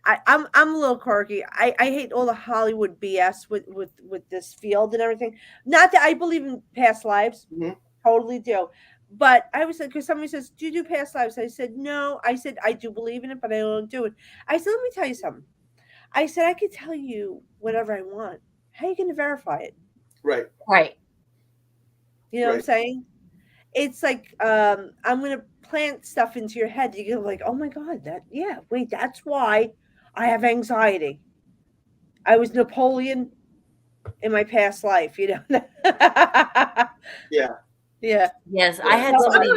I'm a little quirky. I hate all the Hollywood BS with this field and everything. Not that I believe in past lives, Mhm. totally do. But I was like, because somebody says, "Do you do past lives?" I said, "No." I said, "I do believe in it, but I don't do it." I said, "Let me tell you something." I said, "I could tell you whatever I want. How are you going to verify it?" right, Right. You know what I'm right, saying? It's like I'm gonna plant stuff into your head. You go like, oh my god, wait, that's why I have anxiety. I was Napoleon in my past life, you know. yeah. Yeah. Yes, I Yeah. had So, somebody.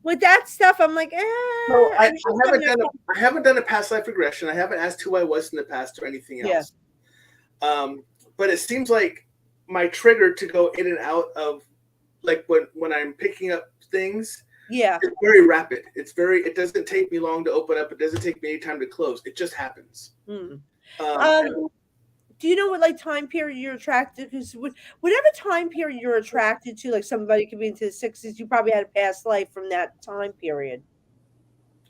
with that stuff, I'm like, So I, I'm sure somebody will I haven't done a past life regression. I haven't asked who I was in the past or anything Yeah. else. But it seems like my trigger to go in and out of, like when I'm picking up things, yeah. it's very rapid. It doesn't take me long to open up. It doesn't take me any time to close. It just happens. Hmm. And- Do you know what like time period you're attracted? Because whatever time period you're attracted to, like somebody could be into the 60s, you probably had a past life from that time period.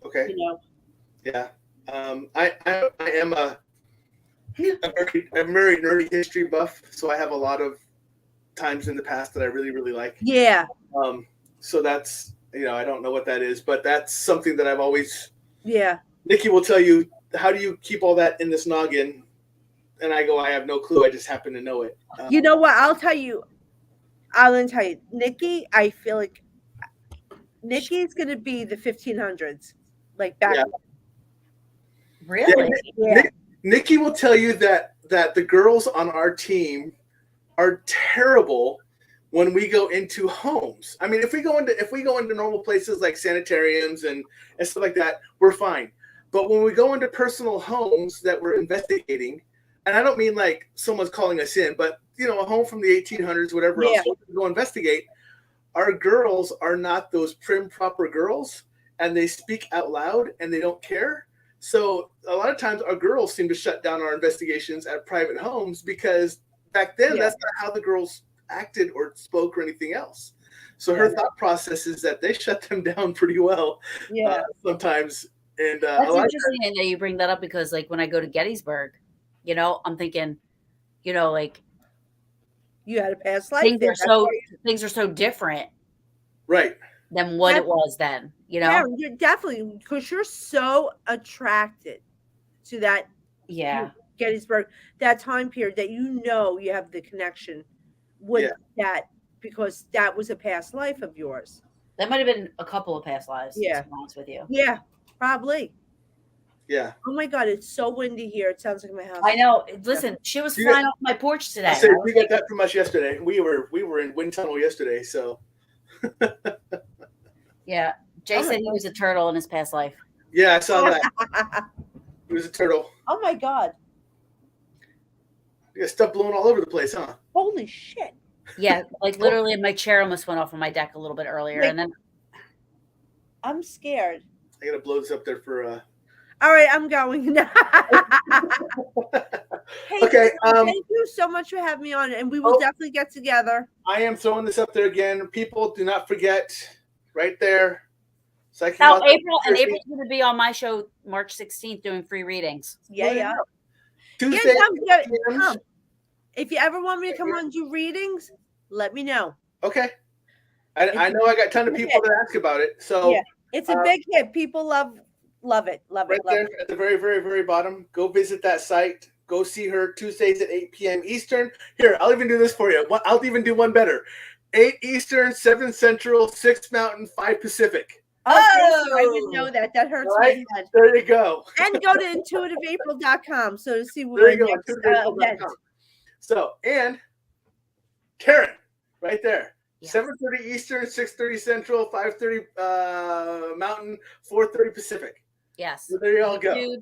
okay. You know. Yeah. I am a very nerdy history buff, so I have a lot of times in the past that I really, really like. Yeah. So that's, I don't know what that is, but that's something that I've always. Yeah. Nikki will tell you, how do you keep all that in this noggin? And I go, I have no clue. I just happen to know it. You know what? I'll tell you, Nikki, I feel like Nikki's going to be the 1500s, like back. Yeah. Really? Yeah. Nikki will tell you that the girls on our team are terrible when we go into homes. I mean, if we go into normal places like sanitariums and stuff like that, we're fine. But when we go into personal homes that we're investigating, and I don't mean like someone's calling us in, but a home from the 1800s, whatever Yeah. else, we go investigate. Our girls are not those prim, proper girls, and they speak out loud and they don't care. So a lot of times our girls seem to shut down our investigations at private homes because back then that's not how the girls acted or spoke or anything else. So her thought process is that they shut them down pretty well sometimes. And That's interesting that you bring that up because, like, when I go to Gettysburg, I'm thinking, like You had a past life. things are so different, right, than what it was then. Yeah, you're definitely because you're so attracted to that. Yeah. Gettysburg, that time period that you have the connection with that because that was a past life of yours. That might have been a couple of past lives. Yeah. To be honest with you. Yeah, probably. Yeah. Oh my God, it's so windy here. It sounds like my house. I know. Listen, she was flying off my porch today. I said we got that from us yesterday. We were in wind tunnel yesterday, so. Yeah, Jay said he was a turtle in his past life. Yeah, I saw that. He was a turtle. Oh my God. You got stuff blowing all over the place, huh? Holy shit. Yeah, like literally my chair almost went off on my deck a little bit earlier. And then I'm scared. I gotta blow this up there for All right, I'm going. Hey, okay. Thank you so much for having me on, and we will definitely get together. I am throwing this up there again. People, do not forget, right there. Now, April's going to be on my show March 16th doing free readings. Yeah. Tuesday. Come. If you ever want me to come on and do readings, let me know. Okay. I know I got a ton of people that ask about it. So yeah, it's a big hit. People love it. Love right it. There at the very, very, very bottom. Go visit that site. Go see her Tuesdays at 8 p.m. Eastern. Here, I'll even do this for you. I'll even do one better. 8 Eastern, 7 Central, 6 Mountain, 5 Pacific. Oh, I didn't know that. That hurts All right, my head. there you go. And go to intuitiveapril.com so to see what There our you go. next event. So, and Karen, right there. Yes. 7:30 Eastern, 6:30 Central, 5:30 Mountain, 4:30 Pacific. Yes. So there you all go. YouTube,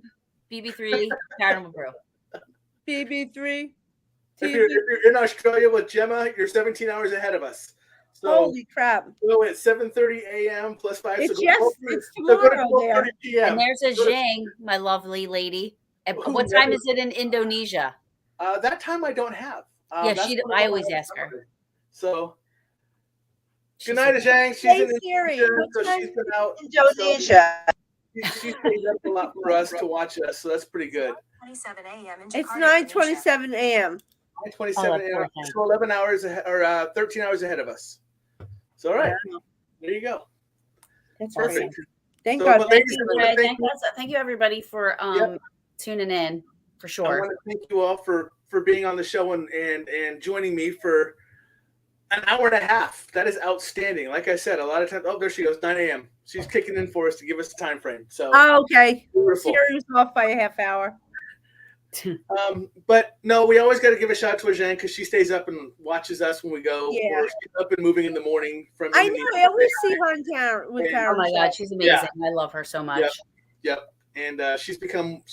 BB3, Paranormal Brew. BB3 If TV. you're in Australia with Gemma, you're 17 hours ahead of us. So Holy crap. go at 7:30 a.m. plus 5. It's so just, it's tomorrow there. 12:30 p.m. And there's a Zhang, my lovely lady. And Who what time never- is it in Indonesia? That time I don't have. Yeah, that's she. one of I my always other ask her. hours. So She's good night, Zhang. She's Hey, in Siri, Indonesia, what so time she's been out. Indonesia. She stays up a lot for us to watch us, so that's pretty good. 27 a.m. in It's Jakarta, 9:27 a.m. 27 Oh, poor thing. so 11 hours ahead, or 13 hours ahead of us. So all right, there you go. That's Awesome. right. Thank So, God. but Thank ladies, you, I wanna Ray. thank Thank you, everybody, for Yep. tuning in for I sure. want to thank you all for being on the show and joining me for an hour and a half. That is outstanding. Like I said, a lot of times. Oh, there she goes. 9 a.m. She's kicking in for us to give us a time frame. So Oh, okay. beautiful. Siri was off by a half hour. But no, we always got to give a shout out to Jen because she stays up and watches us when we go. Yeah. Or she's up and moving in the morning from. I know. Indonesia. I always see her on town with And- Karen. Oh my God, she's amazing. I love her so much. Yep. And she's become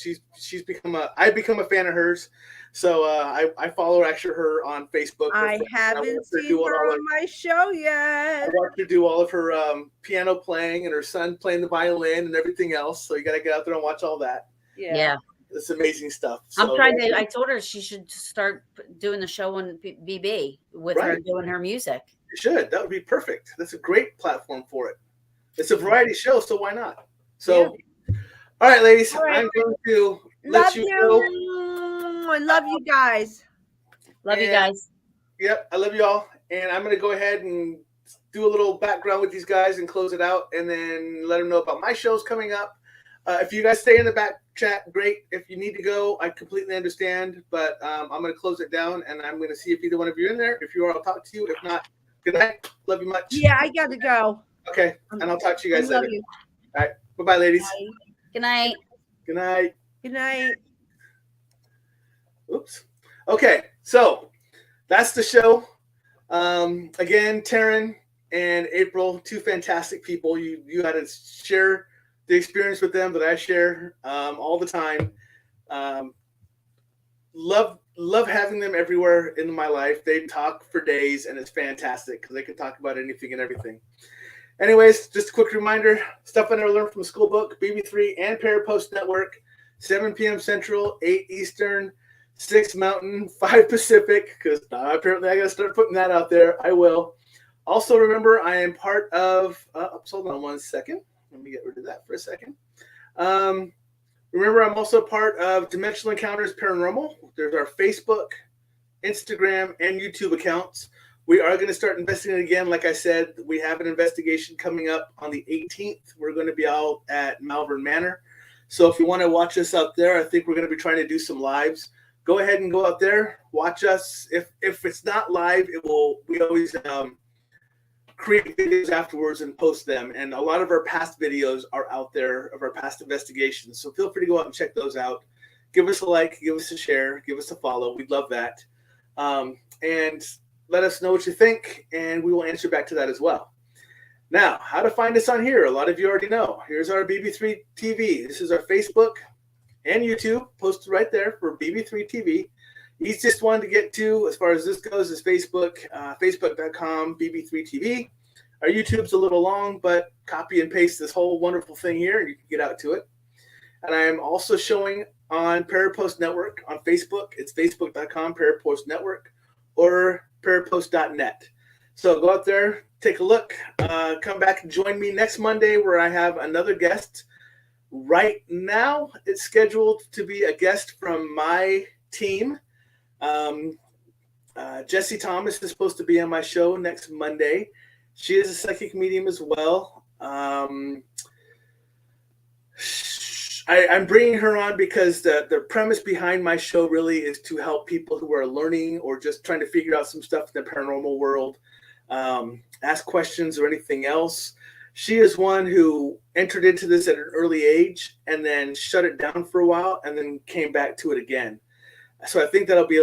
I've become a fan of hers. So I follow her on Facebook. I haven't seen her on my show yet. I watched her do all of her piano playing and her son playing the violin and everything else. So you got to get out there and watch all that. Yeah. It's amazing stuff. I'm So, trying to. I told her she should start doing the show on BB with her Right. doing her music. You should. That would be perfect. That's a great platform for it. It's a variety show, so why not? So, all right, ladies, All right. I'm going to Love let you go. you. I love you guys. Love you And- guys. Yep, I love you all. And I'm going to go ahead and do a little background with these guys and close it out and then let them know about my shows coming up. If you guys stay in the back chat, great. If you need to go, I completely understand. But I'm going to close it down and I'm going to see if either one of you are in there. If you are, I'll talk to you. If not, good night. Love you much. Yeah, I got to go. Okay. And I'll talk to you I guys love later. you. All right. Bye-bye, ladies. Bye. Good night. Good night. Good night. Oops. Okay. So that's the show. Again, Taryn and April, two fantastic people. You had to share the experience with them that I share all the time. Love having them everywhere in my life. They talk for days, and it's fantastic because they can talk about anything and everything. Anyways, just a quick reminder: stuff I never learned from Schoolbook, BB3, and Parapost Network. 7 p.m. Central, 8 Eastern, 6 Mountain, 5 Pacific. Because apparently I got to start putting that out there. I will. Also, remember I am part of. Hold on 1 second. Let me get rid of that for a second. Remember, I'm also part of Dimensional Encounters Paranormal. There's our Facebook, Instagram, and YouTube accounts. We are going to start investigating again. Like I said, we have an investigation coming up on the 18th. We're going to be out at Malvern Manor. So if you want to watch us out there, I think we're going to be trying to do some lives. Go ahead and go out there, watch us. If it's not live, we always create videos afterwards and post them. And a lot of our past videos are out there of our past investigations. So feel free to go out and check those out. Give us a like, give us a share, give us a follow. We'd love that. And let us know what you think, and we will answer back to that as well. Now, how to find us on here. A lot of you already know. Here's our BB3 TV. This is our Facebook and YouTube posted right there for BB3 TV. Easiest one to get to as far as this goes is Facebook, facebook.com, BB3 TV. Our YouTube's a little long, but copy and paste this whole wonderful thing here, and you can get out to it. And I am also showing on Parapost Network on Facebook. It's facebook.com, Parapost Network, or parapost.net. So go out there, take a look, come back and join me next Monday where I have another guest. Right now, it's scheduled to be a guest from my team. Jessie Thomas is supposed to be on my show next Monday. She is a psychic medium as well. I'm bringing her on because the premise behind my show really is to help people who are learning or just trying to figure out some stuff in the paranormal world, ask questions or anything else. She is one who entered into this at an early age and then shut it down for a while and then came back to it again. So I think that'll be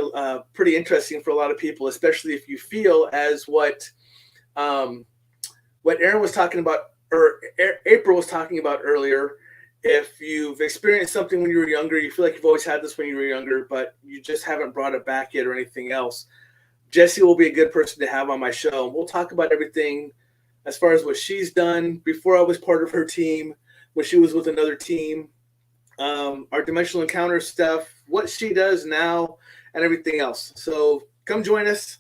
pretty interesting for a lot of people, especially if you feel as what Aaron was talking about, or April was talking about earlier. If you've experienced something when you were younger, you feel like you've always had this when you were younger, but you just haven't brought it back yet or anything else, Jessie will be a good person to have on my show. We'll talk about everything as far as what she's done before I was part of her team, when she was with another team, our dimensional encounter stuff, what she does now, and everything else. So come join us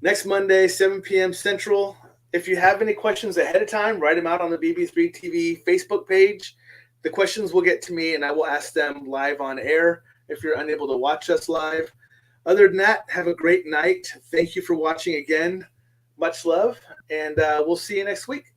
next Monday, 7 p.m. Central. If you have any questions ahead of time, write them out on the BB3 TV Facebook page. The questions will get to me, and I will ask them live on air if you're unable to watch us live. Other than that, have a great night. Thank you for watching again. Much love, and we'll see you next week.